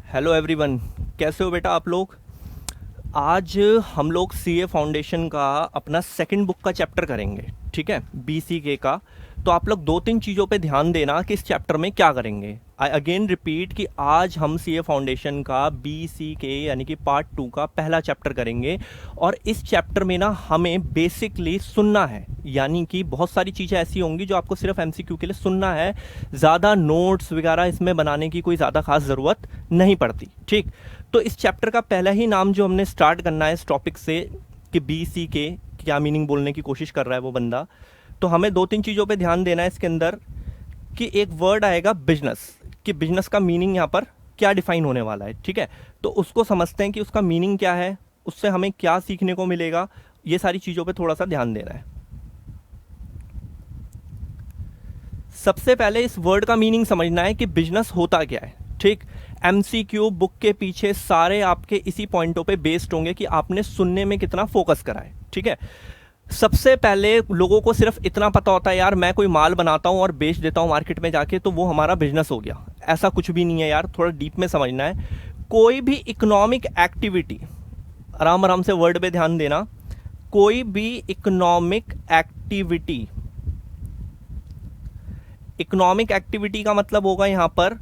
Hello everyone. कैसे हो बेटा आप लोग। आज हम लोग सीए फाउंडेशन का अपना सेकंड बुक का चैप्टर करेंगे। ठीक है, बीसीके का। तो आप लोग दो तीन चीज़ों पे ध्यान देना कि इस चैप्टर में क्या करेंगे। आई अगेन रिपीट कि आज हम सीए फाउंडेशन का बीसीके यानी कि पार्ट 2 का पहला चैप्टर करेंगे। और इस चैप्टर में ना हमें बेसिकली सुनना है, यानी कि बहुत सारी चीज़ें ऐसी होंगी जो आपको सिर्फ एमसीक्यू के लिए सुनना है। ज़्यादा नोट्स वगैरह इसमें बनाने की कोई ज़्यादा खास ज़रूरत नहीं पड़ती। ठीक, तो इस चैप्टर का पहला ही नाम जो हमने स्टार्ट करना है इस टॉपिक से कि बी सी के क्या मीनिंग बोलने की कोशिश कर रहा है वो बंदा। तो हमें दो तीन चीज़ों पे ध्यान देना है इसके अंदर कि एक वर्ड आएगा बिजनेस, कि बिजनेस का मीनिंग यहाँ पर क्या डिफाइन होने वाला है। ठीक है, तो उसको समझते हैं कि उसका मीनिंग क्या है, उससे हमें क्या सीखने को मिलेगा। ये सारी चीज़ों पे थोड़ा सा ध्यान देना है। सबसे पहले इस वर्ड का मीनिंग समझना है कि बिजनेस होता क्या है। ठीक, एमसीक्यू बुक के पीछे सारे आपके इसी पॉइंटों पे बेस्ड होंगे कि आपने सुनने में कितना फोकस करा है। ठीक है, सबसे पहले लोगों को सिर्फ इतना पता होता है यार मैं कोई माल बनाता हूं और बेच देता हूं मार्केट में जाके तो वो हमारा बिजनेस हो गया। ऐसा कुछ भी नहीं है यार, थोड़ा डीप में समझना है। कोई भी इकोनॉमिक एक्टिविटी, आराम आराम से वर्ड पे ध्यान देना, कोई भी इकोनॉमिक एक्टिविटी, इकोनॉमिक एक्टिविटी का मतलब होगा यहां पर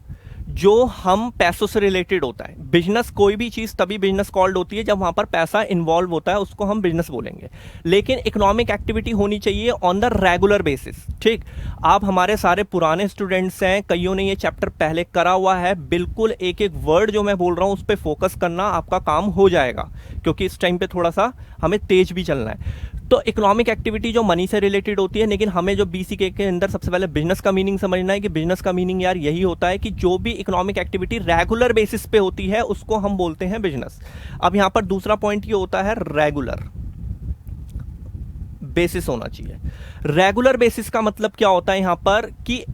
जो हम पैसों से रिलेटेड होता है। बिजनेस, कोई भी चीज तभी बिजनेस कॉल्ड होती है जब वहां पर पैसा इन्वॉल्व होता है, उसको हम बिजनेस बोलेंगे। लेकिन इकोनॉमिक एक्टिविटी होनी चाहिए ऑन द रेगुलर बेसिस। ठीक, आप हमारे सारे पुराने स्टूडेंट्स हैं, कईयों ने ये चैप्टर पहले करा हुआ है। बिल्कुल एक एक वर्ड जो मैं बोल रहा हूं उस पर फोकस करना, आपका काम हो जाएगा, क्योंकि इस टाइम पे थोड़ा सा हमें तेज भी चलना है। तो इकोनॉमिक एक्टिविटी जो मनी से रिलेटेड होती है, लेकिन हमें जो बीसीके के अंदर सबसे पहले बिजनेस का मीनिंग समझना है कि बिजनेस का मीनिंग यार यही होता है कि जो भी इकोनॉमिक एक्टिविटी रेगुलर बेसिस पे होती है उसको हम बोलते हैं बिजनेस। अब यहां पर दूसरा पॉइंट ये होता है रेगुलर बेसिस होना चाहिए। रेगुलर बेसिस का मतलब क्या होता है यहां पर कि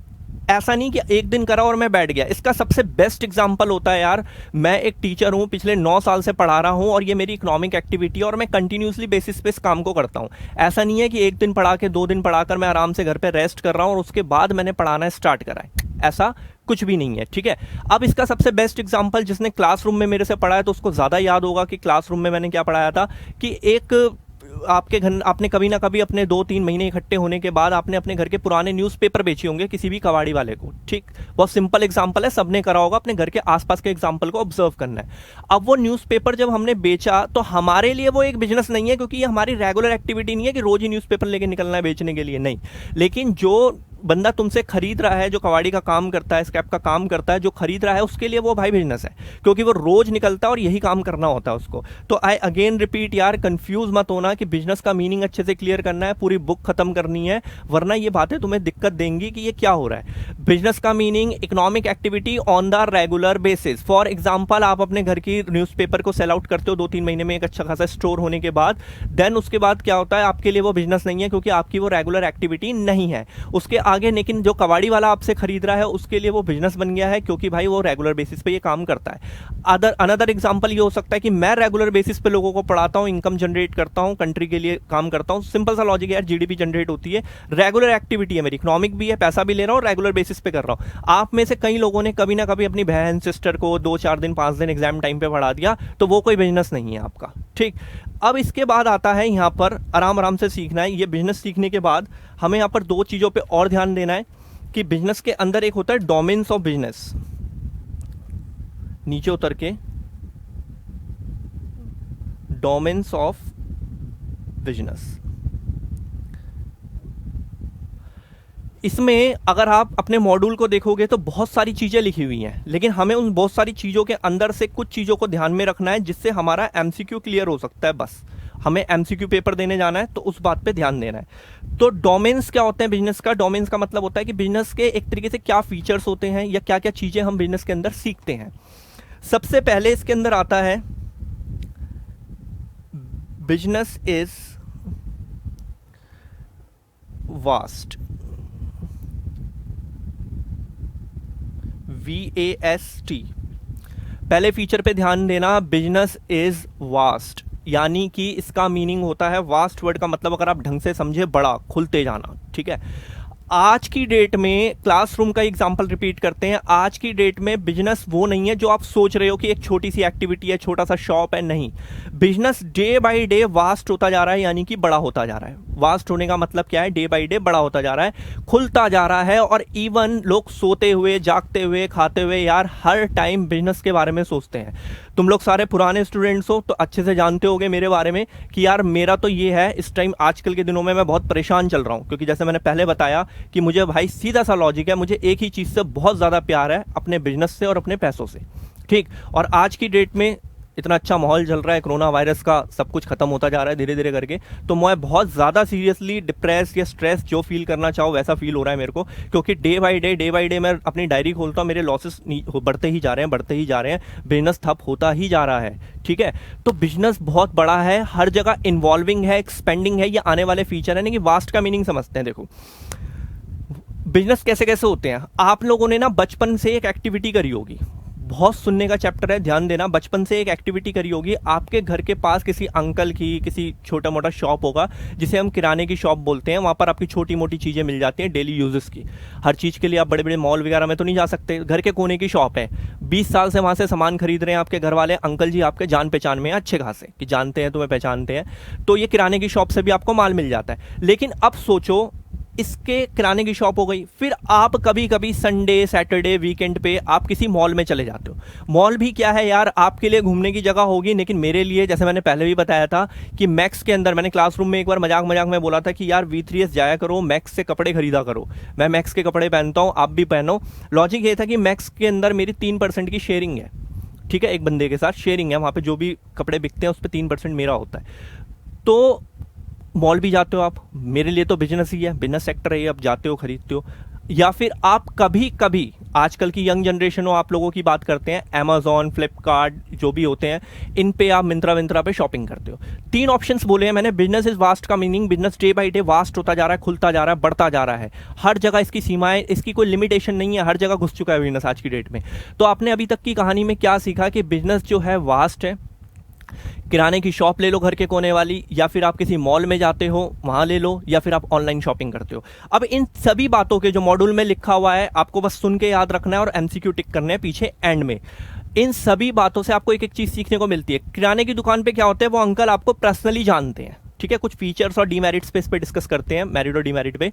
ऐसा नहीं कि एक दिन करा और मैं बैठ गया। इसका सबसे बेस्ट एग्जांपल होता है यार, मैं एक टीचर हूं, पिछले 9 साल से पढ़ा रहा हूं और ये मेरी इकोनॉमिक एक्टिविटी है और मैं कंटिन्यूसली बेसिस पे इस काम को करता हूं। ऐसा नहीं है कि एक दिन पढ़ा के 2 दिन पढ़ाकर मैं आराम से घर पे रेस्ट कर रहा हूं और उसके बाद मैंने पढ़ाना स्टार्ट करा है, ऐसा कुछ भी नहीं है। ठीक है, अब इसका सबसे बेस्ट एग्जांपल जिसने क्लासरूम में मेरे से पढ़ा है तो उसको ज्यादा याद होगा कि क्लासरूम में मैंने क्या पढ़ाया था कि एक आपके घर, आपने कभी ना कभी अपने 2-3 महीने इकट्ठे होने के बाद आपने अपने घर के पुराने न्यूज़पेपर बेचे होंगे किसी भी कबाड़ी वाले को। ठीक, बहुत सिंपल एग्जांपल है, सबने करा होगा, अपने घर के आसपास के एग्जांपल को ऑब्जर्व करना है। अब वो न्यूज़पेपर जब हमने बेचा तो हमारे लिए वो एक बिजनेस नहीं है, क्योंकि ये हमारी रेगुलर एक्टिविटी नहीं है कि रोज ही न्यूज़पेपर लेके निकलना है बेचने के लिए, नहीं। लेकिन जो बंदा तुमसे खरीद रहा है, जो कबाड़ी का काम करता है, स्क्रैप का काम करता है, जो खरीद रहा है, उसके लिए वो भाई बिजनेस है, क्योंकि वो रोज निकलता है और यही काम करना होता है उसको। तो आई अगेन रिपीट यार, कंफ्यूज मत होना कि बिजनेस का मीनिंग अच्छे से क्लियर करना है, पूरी बुक खत्म करनी है, वरना ये बातें तुम्हें दिक्कत देंगी कि ये क्या हो रहा है। बिजनेस का meaning economic activity on the regular basis. For example, आप अपने घर की न्यूज़पेपर को सेल आउट करते हो 2-3 महीने में एक अच्छा खासा स्टोर होने के बाद, देन उसके बाद क्या होता है, आपके लिए वो बिजनेस नहीं है, क्योंकि आपकी वो रेगुलर एक्टिविटी नहीं है। उसके आगे लेकिन जो कबाड़ी वाला आपसे खरीद रहा है उसके लिए वो बिजनेस बन गया है, क्योंकि भाई वो रेगुलर बेसिस पे ये काम करता है। अनदर एग्जांपल ये हो सकता है कि मैं रेगुलर बेसिस पे लोगों को पढ़ाता हूं, इनकम जनरेट करता हूं, कंट्री के लिए काम करता हूं। सिंपल सा लॉजिक है यार, जीडीपी जनरेट होती है, रेगुलर एक्टिविटी है मेरी, इकोनॉमिक भी है, पैसा भी ले रहा हूं, रेगुलर बेसिस पे कर रहा हूं। आप में से कई लोगों ने कभी ना कभी अपनी बहन सिस्टर को 2-4 दिन 5 दिन एग्जाम टाइम पे पढ़ा दिया, तो वो कोई बिजनेस नहीं है आपका। ठीक, अब इसके बाद आता है यहां पर आराम आराम से सीखना है। ये बिजनेस सीखने के बाद हमें यहां पर 2 चीजों पर और ध्यान देना है कि बिजनेस के अंदर एक होता है डोमेन्स ऑफ बिजनेस। नीचे उतर के, डोमेन्स ऑफ बिजनेस। इसमें अगर आप अपने मॉड्यूल को देखोगे तो बहुत सारी चीजें लिखी हुई हैं, लेकिन हमें उन बहुत सारी चीजों के अंदर से कुछ चीजों को ध्यान में रखना है जिससे हमारा एमसीक्यू क्लियर हो सकता है। बस हमें एमसीक्यू पेपर देने जाना है तो उस बात पे ध्यान देना है। तो डोमेन्स क्या होते हैं बिजनेस का? डोमेन्स का मतलब होता है कि बिजनेस के एक तरीके से क्या फीचर्स होते हैं या क्या क्या चीजें हम बिजनेस के अंदर सीखते हैं। सबसे पहले इसके अंदर आता है बिजनेस इज वास्ट, VAST। पहले फीचर पे ध्यान देना, बिजनेस इज वास्ट, यानी कि इसका मीनिंग होता है, वास्ट वर्ड का मतलब अगर आप ढंग से समझे, बड़ा, खुलते जाना। ठीक है, आज की डेट में क्लासरूम का एग्जांपल रिपीट करते हैं, आज की डेट में बिजनेस वो नहीं है जो आप सोच रहे हो कि एक छोटी सी एक्टिविटी है, छोटा सा शॉप है। नहीं, business day by day vast होता जा रहा है, यानी कि बड़ा होता जा रहा है। वास्ट होने का मतलब क्या है? डे बाय डे बड़ा होता जा रहा है, खुलता जा रहा है। और इवन लोग सोते हुए, जागते हुए, खाते हुए यार हर टाइम बिजनेस के बारे में सोचते हैं। तुम लोग सारे पुराने स्टूडेंट्स हो तो अच्छे से जानते होगे मेरे बारे में कि यार मेरा तो ये है, इस टाइम आजकल के दिनों में मैं बहुत परेशान चल रहा हूं, क्योंकि जैसे मैंने पहले बताया कि मुझे भाई सीधा सा लॉजिक है, मुझे एक ही चीज से बहुत ज्यादा प्यार है, अपने बिजनेस से और अपने पैसों से। ठीक, और आज की डेट में इतना अच्छा माहौल चल रहा है, कोरोना वायरस का सब कुछ खत्म होता जा रहा है धीरे धीरे करके, तो मैं बहुत ज़्यादा सीरियसली डिप्रेस या स्ट्रेस जो फील करना चाहो वैसा फील हो रहा है मेरे को, क्योंकि डे बाय डे मैं अपनी डायरी खोलता हूँ, मेरे लॉसेस बढ़ते ही जा रहे हैं, बढ़ते ही जा रहे हैं, बिजनेस ठप होता ही जा रहा है। ठीक है, तो बिजनेस बहुत बड़ा है, हर जगह इन्वॉल्विंग है, एक्सपेंडिंग है, ये आने वाले फीचर है। ना कि वास्ट का मीनिंग समझते हैं। देखो बिजनेस कैसे कैसे होते हैं। आप लोगों ने ना बचपन से एक एक्टिविटी करी होगी, बहुत सुनने का चैप्टर है, ध्यान देना। बचपन से एक एक्टिविटी करी होगी, आपके घर के पास किसी अंकल की किसी छोटा मोटा शॉप होगा जिसे हम किराने की शॉप बोलते हैं। वहाँ पर आपकी छोटी मोटी चीज़ें मिल जाती हैं डेली यूजेस की। हर चीज़ के लिए आप बड़े बड़े मॉल वगैरह में तो नहीं जा सकते, घर के कोने की शॉप है, 20 साल से वहाँ से सामान खरीद रहे हैं आपके घर वाले अंकल जी, आपके जान पहचान में अच्छे खासे कि जानते हैं, तुम्हें पहचानते हैं, तो ये किराने की शॉप से भी आपको माल मिल जाता है। लेकिन अब सोचो, इसके किराने की शॉप हो गई, फिर आप कभी कभी संडे सैटरडे वीकेंड पे आप किसी मॉल में चले जाते हो। मॉल भी क्या है यार, आपके लिए घूमने की जगह होगी, लेकिन मेरे लिए, जैसे मैंने पहले भी बताया था कि मैक्स के अंदर, मैंने क्लासरूम में एक बार मजाक मजाक में बोला था कि यार V3S जाया करो, मैक्स से कपड़े खरीदा करो। मैं मैक्स के कपड़े पहनता हूँ, आप भी पहनो। लॉजिक ये था कि मैक्स के अंदर मेरी 3% की शेयरिंग है। ठीक है, एक बंदे के साथ शेयरिंग है, वहाँ पे जो भी कपड़े बिकते हैं उस पर 3% मेरा होता है। तो मॉल भी जाते हो आप, मेरे लिए तो बिजनेस ही है, बिजनेस सेक्टर है ये, आप जाते हो खरीदते हो। या फिर आप कभी कभी, आजकल की यंग जनरेशन हो, आप लोगों की बात करते हैं, अमेजॉन फ्लिपकार्ट जो भी होते हैं, इन पे आप मिंत्रा पे शॉपिंग करते हो। 3 ऑप्शंस बोले हैं मैंने। बिजनेस इज वास्ट का meaning, business day by day vast होता जा रहा है, खुलता जा रहा है, बढ़ता जा रहा है, हर जगह इसकी सीमाएं, इसकी कोई लिमिटेशन नहीं है, हर जगह घुस चुका है बिजनेस आज की डेट में। तो आपने अभी तक की कहानी में क्या सीखा कि बिजनेस जो है वास्ट है। किराने की शॉप ले लो घर के कोने वाली, या फिर आप किसी मॉल में जाते हो वहां ले लो, या फिर आप ऑनलाइन शॉपिंग करते हो। अब इन सभी बातों के जो मॉड्यूल में लिखा हुआ है आपको बस सुन के याद रखना है और एमसीक्यू टिक करने हैं पीछे एंड में। इन सभी बातों से आपको एक एक चीज सीखने को मिलती है। किराने की दुकान पे क्या होता है, वो अंकल आपको पर्सनली जानते हैं। ठीक है, कुछ फीचर्स और डीमेरिट्स पे इस पे डिस्कस करते हैं, मेरिट और डीमेरिट पे।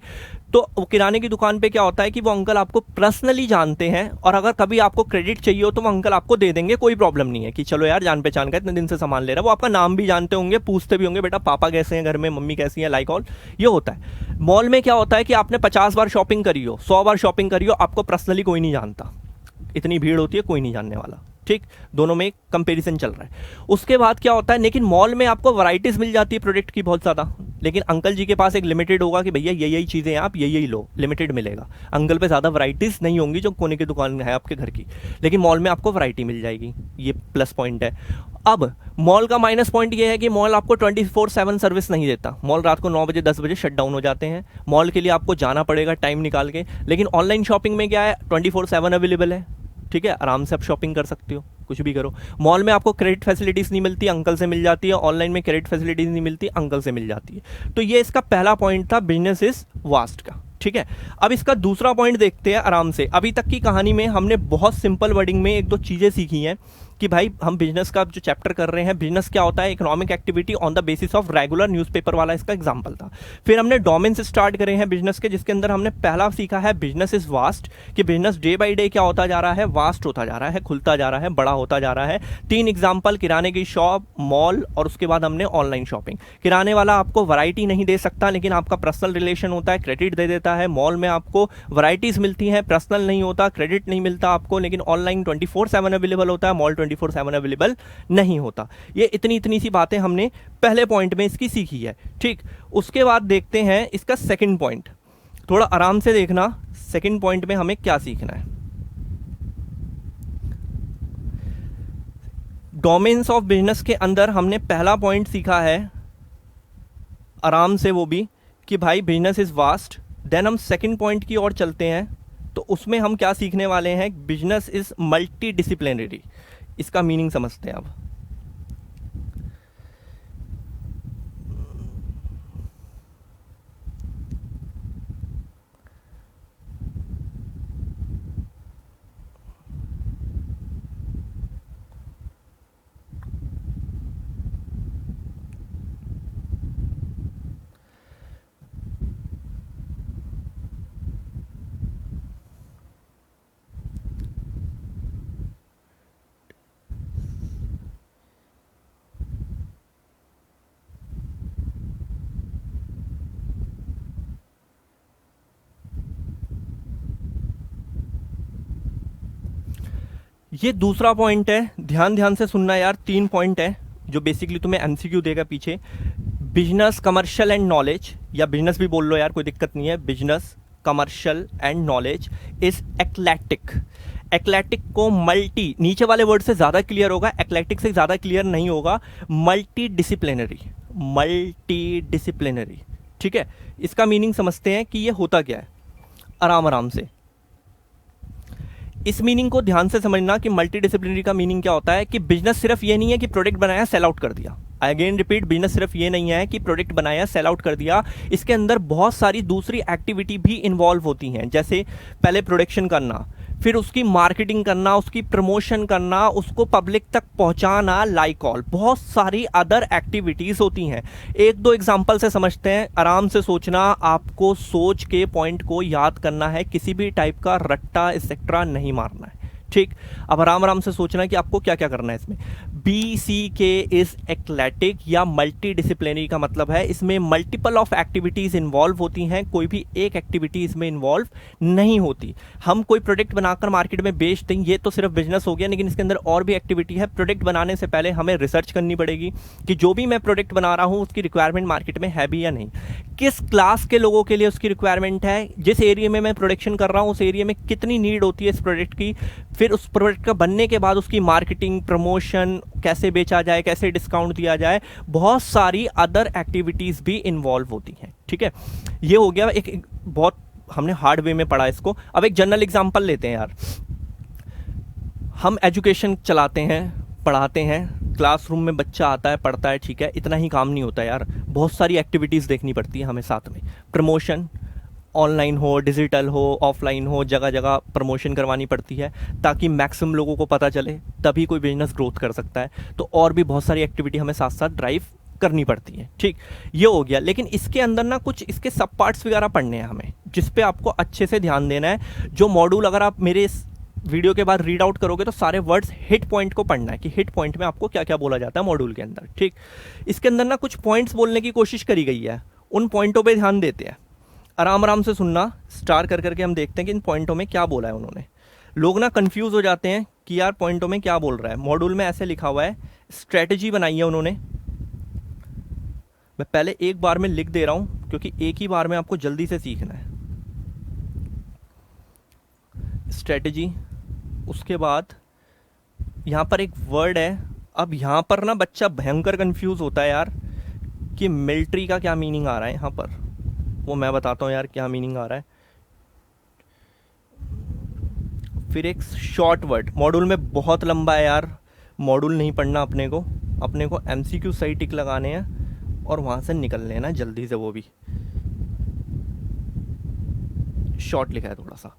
तो किराने की दुकान पे क्या होता है कि वो अंकल आपको पर्सनली जानते हैं, और अगर कभी आपको क्रेडिट चाहिए हो तो वो अंकल आपको दे देंगे, कोई प्रॉब्लम नहीं है कि चलो यार जान पहचान का, इतने दिन से सामान ले रहा है। वो आपका नाम भी जानते होंगे, पूछते भी होंगे बेटा पापा कैसे हैं घर में, मम्मी कैसी है, लाइक ऑल, ये होता है। मॉल में क्या होता है कि आपने 50 बार शॉपिंग करी हो, 100 बार शॉपिंग करी हो, आपको पर्सनली कोई नहीं जानता, इतनी भीड़ होती है, कोई नहीं जानने वाला। ठीक, दोनों में कंपैरिजन चल रहा है। उसके बाद क्या होता है, लेकिन मॉल में आपको वैरायटीज मिल जाती है प्रोडक्ट की बहुत ज़्यादा, लेकिन अंकल जी के पास एक लिमिटेड होगा कि भैया यही चीज़ें आप यही लो, लिमिटेड मिलेगा। अंकल पे ज़्यादा वैरायटीज नहीं होंगी जो कोने की दुकान है आपके घर की, लेकिन मॉल में आपको वैरायटी मिल जाएगी, ये प्लस पॉइंट है। अब मॉल का माइनस पॉइंट ये है कि मॉल आपको 24/7 सर्विस नहीं देता। मॉल रात को 9 बजे 10 बजे शट डाउन हो जाते हैं, मॉल के लिए आपको जाना पड़ेगा टाइम निकाल के। लेकिन ऑनलाइन शॉपिंग में क्या है, 24/7 अवेलेबल है। ठीक है, आराम से आप शॉपिंग कर सकते हो, कुछ भी करो। मॉल में आपको क्रेडिट फैसिलिटीज़ नहीं मिलती, अंकल से मिल जाती है। ऑनलाइन में क्रेडिट फैसिलिटीज़ नहीं मिलती, अंकल से मिल जाती है। तो ये इसका पहला पॉइंट था, बिजनेस इज वास्ट का। ठीक है, अब इसका दूसरा पॉइंट देखते हैं आराम से। अभी तक की कहानी में हमने बहुत सिंपल वर्डिंग में 1-2 चीज़ें सीखी हैं कि भाई हम बिजनेस का जो चैप्टर कर रहे हैं, बिजनेस क्या होता है, economic activity on the basis of regular newspaper वाला इसका एग्जांपल था। फिर हमने डोमेन से स्टार्ट करे हैं बिजनेस के, जिसके अंदर हमने पहला सीखा है बिजनेस इज वास्ट, कि बिजनेस डे बाय डे क्या होता जा रहा है, वास्ट होता जा रहा है, खुलता जा रहा है, बड़ा होता जा रहा है। 3 एग्जाम्पल, किराने की शॉप, मॉल, और उसके बाद हमने ऑनलाइन शॉपिंग। किराने वाला आपको वैरायटी नहीं दे सकता, लेकिन आपका पर्सनल रिलेशन होता है, क्रेडिट दे देता है। मॉल में आपको वैरायटीज मिलती हैं, पर्सनल नहीं होता, क्रेडिट नहीं मिलता आपको, लेकिन ऑनलाइन 24/7 अवेलेबल होता है, मॉल 24/7 अवेलेबल नहीं होता। ये इतनी सी बातें हमने पहले पॉइंट में इसकी सीखी है। ठीक, उसके बाद देखते हैं इसका सेकंड पॉइंट, थोड़ा आराम से देखना, सेकंड पॉइंट में हमें क्या सीखना है। डोमेन्स ऑफ बिजनेस के अंदर हमने पहला पॉइंट सीखा है आराम से, वो भी कि भाई बिजनेस इज वास्ट। देन हम सेकंड पॉइंट की ओर चलते हैं, तो उसमें हम क्या सीखने वाले हैं, बिजनेस इज मल्टी डिसिप्लिनरी। इसका मीनिंग समझते हैं अब। ये दूसरा पॉइंट है, ध्यान ध्यान से सुनना यार। 3 पॉइंट है जो बेसिकली तुम्हें एमसीक्यू देगा पीछे। बिजनेस, कमर्शियल एंड नॉलेज, या बिजनेस भी बोल लो यार, कोई दिक्कत नहीं है। Business, commercial and knowledge is eclectic. Eclectic को मल्टी, नीचे वाले वर्ड से ज़्यादा क्लियर होगा, एक्लेक्टिक से ज़्यादा क्लियर नहीं होगा। मल्टी डिसिप्लिनरी, मल्टी डिसिप्लिनरी, ठीक है। इसका मीनिंग समझते हैं कि ये होता क्या है, आराम आराम से। इस मीनिंग को ध्यान से समझना कि मल्टी डिसिप्लिनरी का मीनिंग क्या होता है, कि बिजनेस सिर्फ ये नहीं है कि प्रोडक्ट बनाया सेल आउट कर दिया। अगेन रिपीट, बिजनेस सिर्फ ये नहीं है कि प्रोडक्ट बनाया सेल आउट कर दिया, इसके अंदर बहुत सारी दूसरी एक्टिविटी भी इन्वॉल्व होती हैं। जैसे पहले प्रोडक्शन करना, फिर उसकी मार्केटिंग करना, उसकी प्रमोशन करना, उसको पब्लिक तक पहुंचाना, लाइक ऑल बहुत सारी अदर एक्टिविटीज होती हैं। एक दो एग्जांपल से समझते हैं, आराम से सोचना, आपको सोच के पॉइंट को याद करना है, किसी भी टाइप का रट्टा एक्सेट्रा नहीं मारना है, ठीक। अब आराम आराम से सोचना कि आपको क्या क्या करना है इसमें। BCK इज एक्लेटिक या मल्टी डिसिप्लिनरी का मतलब है इसमें मल्टीपल ऑफ एक्टिविटीज इन्वॉल्व होती हैं, कोई भी एक एक्टिविटी इसमें इन्वॉल्व नहीं होती। हम कोई प्रोडक्ट बनाकर मार्केट में बेच दें, ये तो सिर्फ बिजनेस हो गया, लेकिन इसके अंदर और भी एक्टिविटी है। प्रोडक्ट बनाने से पहले हमें रिसर्च करनी पड़ेगी कि जो भी मैं प्रोडक्ट बना रहा हूँ उसकी रिक्वायरमेंट मार्केट में है भी या नहीं, किस क्लास के लोगों के लिए उसकी रिक्वायरमेंट है, जिस एरिया में मैं प्रोडक्शन कर रहा हूँ उस एरिया में कितनी नीड होती है इस प्रोडक्ट की, फिर उस प्रोडक्ट का बनने के बाद उसकी मार्केटिंग, प्रमोशन, कैसे बेचा जाए, कैसे डिस्काउंट दिया जाए, बहुत सारी अदर एक्टिविटीज भी इन्वॉल्व होती हैं, ठीक है। ये हो गया एक बहुत हमने हार्ड वे में पढ़ा इसको। अब एक जनरल एग्जांपल लेते हैं यार। हम एजुकेशन चलाते हैं, पढ़ाते हैं, क्लासरूम में बच्चा आता है, पढ़ता है, ठीक है, इतना ही काम नहीं होता यार, बहुत सारी एक्टिविटीज़ देखनी पड़ती है हमें साथ में। प्रमोशन ऑनलाइन हो, डिजिटल हो, ऑफलाइन हो, जगह जगह प्रमोशन करवानी पड़ती है ताकि मैक्सिमम लोगों को पता चले, तभी कोई बिजनेस ग्रोथ कर सकता है। तो और भी बहुत सारी एक्टिविटी हमें साथ साथ ड्राइव करनी पड़ती है, ठीक। ये हो गया, लेकिन इसके अंदर ना कुछ इसके सब पार्ट्स वगैरह पढ़ने हैं हमें, जिस पे आपको अच्छे से ध्यान देना है। जो मॉड्यूल अगर आप मेरे इस वीडियो के बाद रीड आउट करोगे तो सारे वर्ड्स हिट पॉइंट को पढ़ना है कि हिट पॉइंट में आपको क्या क्या बोला जाता है मॉड्यूल के अंदर, ठीक। इसके अंदर ना कुछ पॉइंट्स बोलने की कोशिश करी गई है, उन पॉइंटों पे ध्यान देते हैं। आराम आराम से सुनना, स्टार कर करके हम देखते हैं कि इन पॉइंटों में क्या बोला है उन्होंने। लोग ना कंफ्यूज हो जाते हैं कि यार पॉइंटों में क्या बोल रहा है। मॉड्यूल में ऐसे लिखा हुआ है, स्ट्रेटजी बनाई है उन्होंने। मैं पहले एक बार में लिख दे रहा हूं क्योंकि एक ही बार में आपको जल्दी से सीखना है। स्ट्रेटजी, उसके बाद यहां पर एक वर्ड है। अब यहां पर ना बच्चा भयंकर कंफ्यूज होता है यार कि मिलिट्री का क्या मीनिंग आ रहा है यहां पर, वो मैं बताता हूं यार क्या मीनिंग आ रहा है। फिर एक शॉर्ट वर्ड, मॉड्यूल में बहुत लंबा है यार, मॉड्यूल नहीं पढ़ना अपने को एमसीक्यू सही टिक लगाने हैं और वहां से निकल लेना जल्दी से, वो भी शॉर्ट लिखा है थोड़ा सा।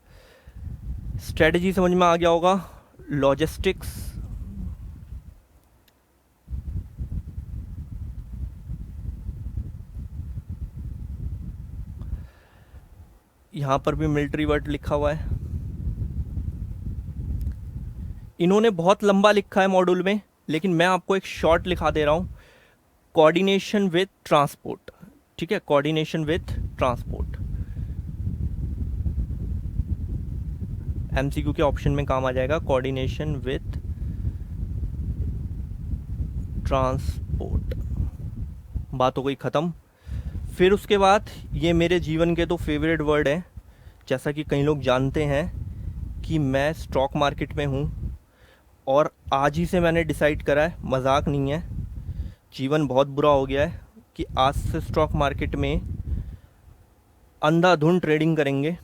स्ट्रेटजी समझ में आ गया होगा। लॉजिस्टिक्स, यहां पर भी मिलिट्री वर्ड लिखा हुआ है। इन्होंने बहुत लंबा लिखा है मॉड्यूल में, लेकिन मैं आपको एक शॉर्ट लिखा दे रहा हूं, कोऑर्डिनेशन विद ट्रांसपोर्ट, ठीक है, कोऑर्डिनेशन विद ट्रांसपोर्ट। एमसीक्यू के ऑप्शन में काम आ जाएगा, कोऑर्डिनेशन विद ट्रांसपोर्ट। बात हो गई खत्म। फिर उसके बाद ये मेरे जीवन के तो फेवरेट वर्ड है, जैसा कि कई लोग जानते हैं कि मैं स्टॉक मार्केट में हूँ और आज ही से मैंने डिसाइड करा है, मजाक नहीं है, जीवन बहुत बुरा हो गया है, कि आज से स्टॉक मार्केट में अंधाधुंध ट्रेडिंग करेंगे,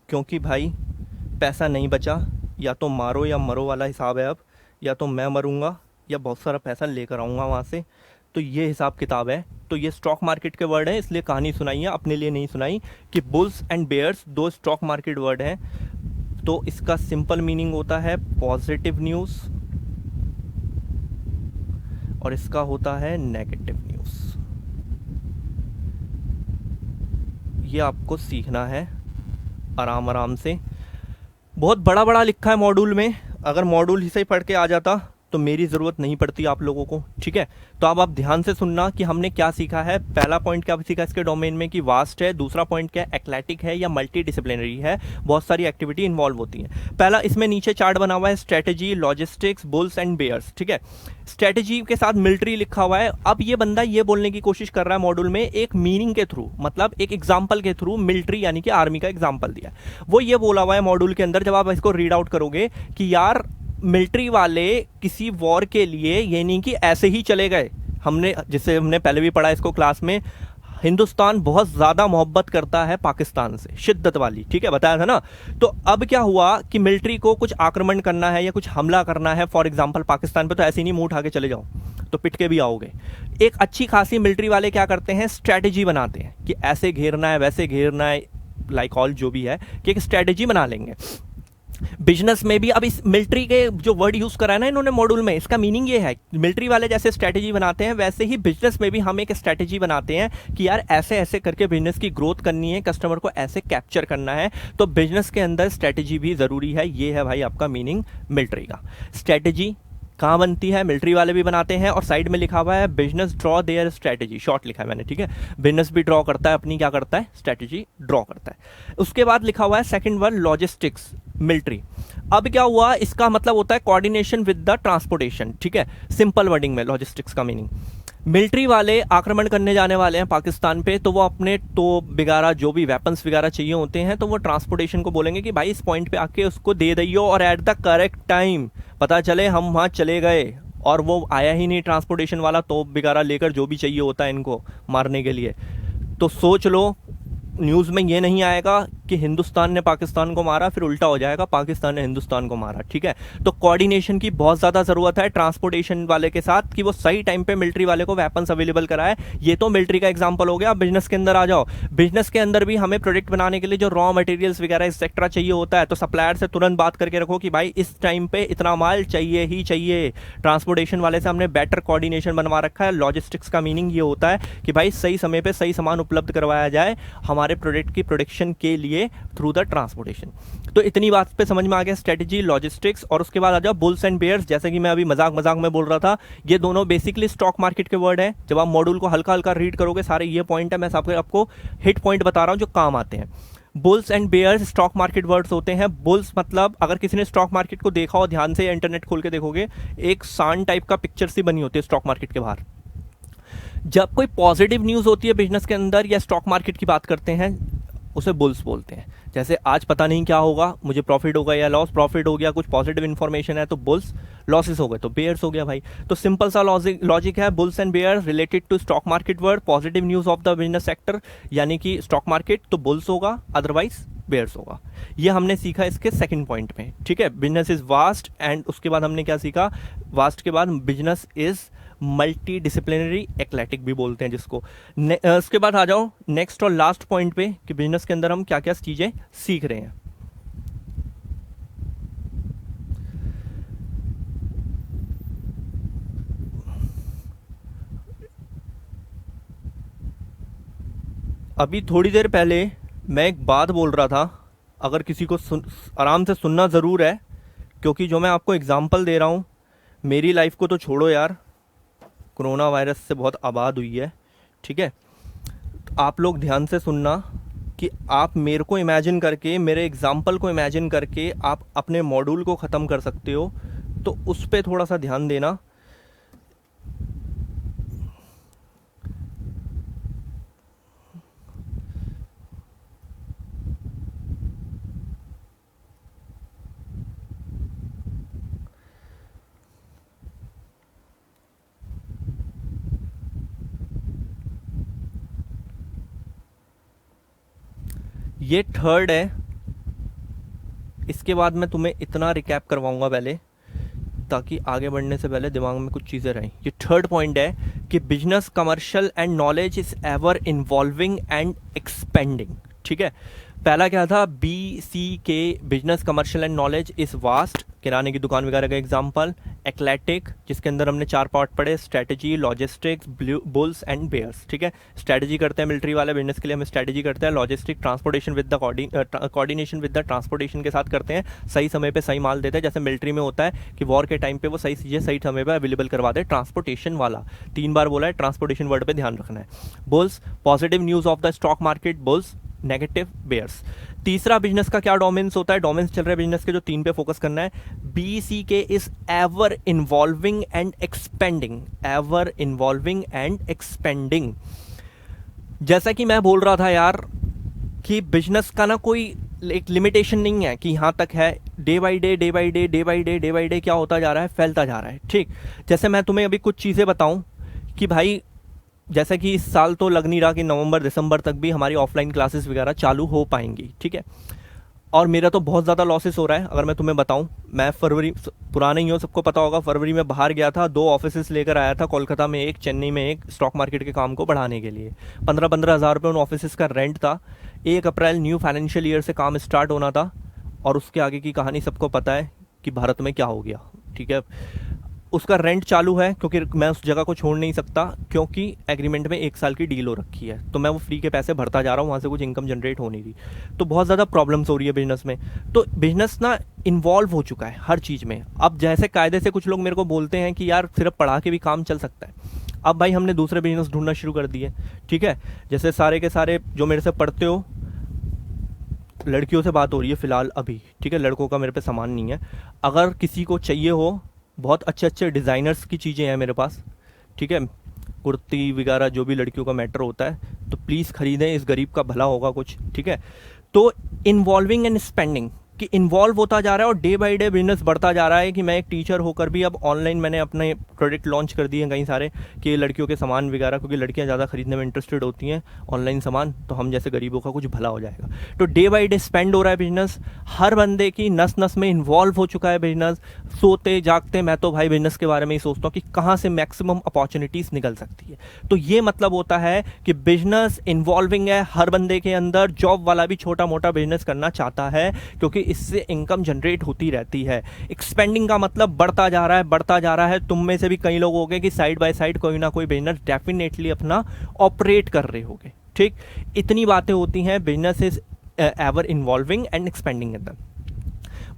क्योंकि भाई पैसा नहीं बचा, या तो मारो या मरो वाला हिसाब है अब, या तो मैं मरूंगा या बहुत सारा पैसा लेकर आऊँगा वहाँ से, तो ये हिसाब किताब है। तो ये स्टॉक मार्केट के वर्ड हैं, इसलिए कहानी सुनाई है, अपने लिए नहीं सुनाई, कि बुल्स एंड बेयर्स दो स्टॉक मार्केट वर्ड हैं। तो इसका सिंपल मीनिंग होता है पॉजिटिव न्यूज़ और इसका होता है नेगेटिव न्यूज़। ये आपको सीखना है आराम आराम से। बहुत बड़ा बड़ा लिखा है मॉड्यूल में, अगर मॉड्यूल ही से पढ़ के आ जाता तो मेरी ज़रूरत नहीं पड़ती आप लोगों को, ठीक है। तो अब आप ध्यान से सुनना कि हमने क्या सीखा है। पहला पॉइंट क्या सीखा इसके डोमेन में कि वास्ट है, दूसरा पॉइंट क्या एक्लेटिक है या मल्टी डिसिप्लिनरी है, बहुत सारी एक्टिविटी इन्वॉल्व होती है। पहला इसमें नीचे चार्ट बना हुआ है strategy, logistics, bulls and bears, ठीक है। स्ट्रेटेजी के साथ मिलिट्री लिखा हुआ है। अब ये बंदा ये बोलने की कोशिश कर रहा है मॉड्यूल में एक मीनिंग के थ्रू, मतलब एक एग्जाम्पल के थ्रू मिलिट्री यानी कि आर्मी का एग्जाम्पल दिया। वो ये बोला हुआ है मॉड्यूल के अंदर, जब आप इसको रीड आउट करोगे कि यार मिलिट्री वाले किसी वॉर के लिए ये नहीं कि ऐसे ही चले गए। हमने जिससे हमने पहले भी पढ़ा इसको क्लास में, हिंदुस्तान बहुत ज़्यादा मोहब्बत करता है पाकिस्तान से, शिद्दत वाली, ठीक है, बताया था ना। तो अब क्या हुआ कि मिलिट्री को कुछ आक्रमण करना है या कुछ हमला करना है फॉर एग्जांपल पाकिस्तान पे, तो ऐसे नहीं मुंह उठा के चले जाओ, तो पिट के भी आओगे। एक अच्छी खासी मिलिट्री वाले क्या करते हैं, स्ट्रैटेजी बनाते हैं कि ऐसे घेरना है, वैसे घेरना है, लाइक ऑल जो भी है कि एक स्ट्रैटेजी बना लेंगे। बिजनेस में भी अब इस मिलिट्री के जो वर्ड यूज करा है ना इन्होंने मॉड्यूल में, इसका मीनिंग ये है मिलिट्री वाले जैसे स्ट्रैटेजी बनाते हैं वैसे ही बिजनेस में भी हम एक स्ट्रैटेजी बनाते हैं कि यार ऐसे ऐसे करके बिजनेस की ग्रोथ करनी है, कस्टमर को ऐसे कैप्चर करना है। तो बिजनेस के अंदर स्ट्रैटेजी भी जरूरी है। ये है भाई आपका मीनिंग मिलिट्री का। स्ट्रैटेजी कहाँ बनती है, मिलिट्री वाले भी बनाते हैं। और साइड में लिखा हुआ है business draw their strategy, short लिखा है मैंने, ठीक है। बिजनेस भी ड्रॉ करता है अपनी, क्या करता है, स्ट्रैटेजी ड्रॉ करता है। उसके बाद लिखा हुआ है सेकंड वर्ड लॉजिस्टिक्स, मिलिट्री। अब क्या हुआ, इसका मतलब होता है कोऑर्डिनेशन विद द ट्रांसपोर्टेशन, ठीक है। सिंपल वर्डिंग में लॉजिस्टिक्स का मीनिंग, मिलिट्री वाले आक्रमण करने जाने वाले हैं पाकिस्तान पे, तो वो अपने तोप वगैरह जो भी वेपन्स वगैरह चाहिए होते हैं, तो वो ट्रांसपोर्टेशन को बोलेंगे कि भाई इस पॉइंट पे आके उसको दे दियो, और एट द करेक्ट टाइम पता चले हम वहाँ चले गए और वो आया ही नहीं ट्रांसपोर्टेशन वाला तोप वगैरह लेकर, जो भी चाहिए होता है इनको मारने के लिए। तो सोच लो न्यूज़ में ये नहीं आएगा कि हिंदुस्तान ने पाकिस्तान को मारा, फिर उल्टा हो जाएगा पाकिस्तान ने हिंदुस्तान को मारा, ठीक है। तो कोऑर्डिनेशन की बहुत ज़्यादा ज़रूरत है ट्रांसपोर्टेशन वाले के साथ कि वो सही टाइम पे मिलिट्री वाले को वेपन्स अवेलेबल कराए। ये तो मिलिट्री का एग्जांपल हो गया। बिजनेस के अंदर आ जाओ, बिजनेस के अंदर भी हमें प्रोडक्ट बनाने के लिए जो रॉ मटेरियल्स वगैरह एक्सेट्रा चाहिए होता है, तो सप्लायर से तुरंत बात करके रखो कि भाई इस टाइम पे इतना माल चाहिए ही चाहिए। ट्रांसपोर्टेशन वाले से हमने बेटर कोऑर्डिनेशन बनवा रखा है। लॉजिस्टिक्स का मीनिंग ये होता है कि भाई सही समय पे सही सामान उपलब्ध करवाया जाए हमारे प्रोडक्ट की प्रोडक्शन के लिए थ्रू द ट्रांसपोर्टेशन। तो इतनी बात पे समझ में आ गया स्ट्रेटेजी, लॉजिस्टिक्स। और उसके बाद आ जाओ बुल्स एंड बेयर्स, जैसे कि मैं अभी मजाक मजाक में बोल रहा था, ये दोनों बेसिकली स्टॉक मार्केट के वर्ड हैं। जब आप मॉड्यूल को हल्का हल्का रीड करोगे सारे ये पॉइंट है, मैं आपको हिट पॉइंट बता रहा हूं जो काम आते हैं। Bulls and bears stock market words होते हैं। बुल्स मतलब अगर किसी ने स्टॉक मार्केट को देखा हो ध्यान से, इंटरनेट खोल के देखोगे, एक सान टाइप का पिक्चर सी बनी होती है स्टॉक मार्केट के बाहर। जब कोई पॉजिटिव न्यूज़ होती है बिजनेस के अंदर या स्टॉक मार्केट की बात करते हैं, उसे बुल्स बोलते हैं। जैसे आज पता नहीं क्या होगा, मुझे प्रॉफिट होगा या लॉस, प्रॉफिट हो गया, कुछ पॉजिटिव इन्फॉर्मेशन है तो बुल्स, लॉसेस हो गए तो बेयर्स हो गया भाई। तो सिंपल सा लॉजिक है, bulls and bears related to stock market word, positive news of the business sector यानी कि स्टॉक मार्केट तो बुल्स होगा, अदरवाइज बेयर्स होगा। ये हमने सीखा इसके सेकंड पॉइंट में, ठीक है। बिजनेस इज वास्ट, एंड उसके बाद हमने क्या सीखा, वास्ट के बाद बिजनेस इज मल्टी डिसिप्लिनरी, एक्लेटिक भी बोलते हैं जिसको। उसके बाद आ जाओ नेक्स्ट और लास्ट पॉइंट पे कि बिजनेस के अंदर हम क्या क्या चीजें सीख रहे हैं। अभी थोड़ी देर पहले मैं एक बात बोल रहा था, अगर किसी को आराम से सुनना ज़रूर है, क्योंकि जो मैं आपको एग्जांपल दे रहा हूँ मेरी लाइफ को तो छोड़ो यार, कोरोना वायरस से बहुत आबाद हुई है, ठीक है। तो आप लोग ध्यान से सुनना कि आप मेरे को इमेजिन करके, मेरे एग्जांपल को इमेजिन करके आप अपने मॉड्यूल को ख़त्म कर सकते हो, तो उस पर थोड़ा सा ध्यान देना। ये थर्ड है, इसके बाद मैं तुम्हें इतना रिकैप करवाऊंगा पहले, ताकि आगे बढ़ने से पहले दिमाग में कुछ चीज़ें रहें। ये थर्ड पॉइंट है कि business, commercial and knowledge is ever involving and expanding, ठीक है। पहला क्या था, BCK, business, commercial and knowledge is vast, किराने की दुकान वगैरह का एग्जाम्पल। एक्लेटिक, जिसके अंदर हमने 4 पार्ट पढ़े, strategy, logistics, bulls and bears. ठीक है, स्ट्रेटजी करते हैं मिलिट्री वाले, बिजनेस के लिए हम स्ट्रेटजी करते हैं। Logistic, transportation with the coordination with the transportation के साथ करते हैं, सही समय पे सही माल देते हैं। जैसे मिलिट्री में होता है कि वॉर के टाइम पे वो सही चीज़ें सही समय पे अवेलेबल करवा दे। ट्रांसपोर्टेशन वाला 3 बार बोला है, ट्रांसपोर्टेशन वर्ड पे ध्यान रखना है। Bulls, positive news of the stock market, bulls, negative, bears. तीसरा बिजनेस का क्या डोमेन्स होता है, डोमेन्स चल रहे बिजनेस के जो 3 पे फोकस करना है। BCK is ever involving and expanding, ever involving and expanding. जैसा कि मैं बोल रहा था यार कि बिजनेस का ना कोई एक लिमिटेशन नहीं है कि यहाँ तक है, day by day day by day day by day day by day क्या होता जा रहा है, फैलता जा रहा है। ठीक, जैसे मैं तुम्हें अभी कुछ चीज़ें बताऊं कि भाई जैसा कि इस साल तो लग नहीं रहा कि नवंबर दिसंबर तक भी हमारी ऑफलाइन क्लासेस वगैरह चालू हो पाएंगी। ठीक है, और मेरा तो बहुत ज़्यादा लॉसेस हो रहा है। अगर मैं तुम्हें बताऊं, मैं फरवरी, पुराने ही हो, सबको पता होगा, फरवरी में बाहर गया था, 2 ऑफिसेस लेकर आया था, कोलकाता में एक, चेन्नई में एक, स्टॉक मार्केट के काम को बढ़ाने के लिए। 15-15 हज़ार रुपये उन ऑफिसेस का रेंट था। 1 अप्रैल न्यू फाइनेंशियल ईयर से काम स्टार्ट होना था, और उसके आगे की कहानी सबको पता है कि भारत में क्या हो गया। ठीक है, उसका रेंट चालू है क्योंकि मैं उस जगह को छोड़ नहीं सकता, क्योंकि एग्रीमेंट में 1 साल की डील हो रखी है, तो मैं वो फ्री के पैसे भरता जा रहा हूँ, वहाँ से कुछ इनकम जनरेट हो नहीं रही। तो बहुत ज़्यादा प्रॉब्लम्स हो रही है बिजनेस में। तो बिजनेस ना इन्वॉल्व हो चुका है हर चीज़ में। अब जैसे कायदे से कुछ लोग मेरे को बोलते हैं कि यार सिर्फ पढ़ा के भी काम चल सकता है, अब भाई हमने दूसरे बिजनेस ढूंढना शुरू कर दिए। ठीक है, जैसे सारे के सारे जो मेरे से पढ़ते हो, लड़कियों से बात हो रही है फ़िलहाल अभी। ठीक है, लड़कों का मेरे पे सामान नहीं है। अगर किसी को चाहिए हो, बहुत अच्छे अच्छे डिज़ाइनर्स की चीज़ें हैं मेरे पास। ठीक है, कुर्ती वगैरह जो भी लड़कियों का मैटर होता है, तो प्लीज़ ख़रीदें, इस गरीब का भला होगा कुछ। ठीक है, तो इन्वॉल्विंग एंड स्पेंडिंग कि इन्वॉल्व होता जा रहा है और डे बाई डे बिजनेस बढ़ता जा रहा है। कि मैं एक टीचर होकर भी अब ऑनलाइन मैंने अपने प्रोडक्ट लॉन्च कर दिए हैं कई सारे, कि लड़कियों के सामान वगैरह, क्योंकि लड़कियां ज़्यादा खरीदने में इंटरेस्टेड होती हैं ऑनलाइन सामान, तो हम जैसे गरीबों का कुछ भला हो जाएगा। तो डे बाई डे स्पेंड हो रहा है बिजनेस, हर बंदे की नस नस में इन्वॉल्व हो चुका है बिजनेस। सोते जागते मैं तो भाई बिजनेस के बारे में ही सोचता हूँ कि कहाँ से मैक्सिमम अपॉर्चुनिटीज़ निकल सकती है। तो ये मतलब होता है कि बिजनेस इन्वॉल्विंग है हर बंदे के अंदर। जॉब वाला भी छोटा मोटा बिजनेस करना चाहता है, क्योंकि इससे इनकम जनरेट होती रहती है। एक्सपेंडिंग का मतलब बढ़ता जा रहा है, बढ़ता जा रहा है। तुम में से भी कई लोग होंगे कि साइड बाय साइड कोई ना कोई बिजनेस डेफिनेटली अपना ऑपरेट कर रहे होंगे। ठीक, इतनी बातें होती हैं। Business is ever involving and expanding in them.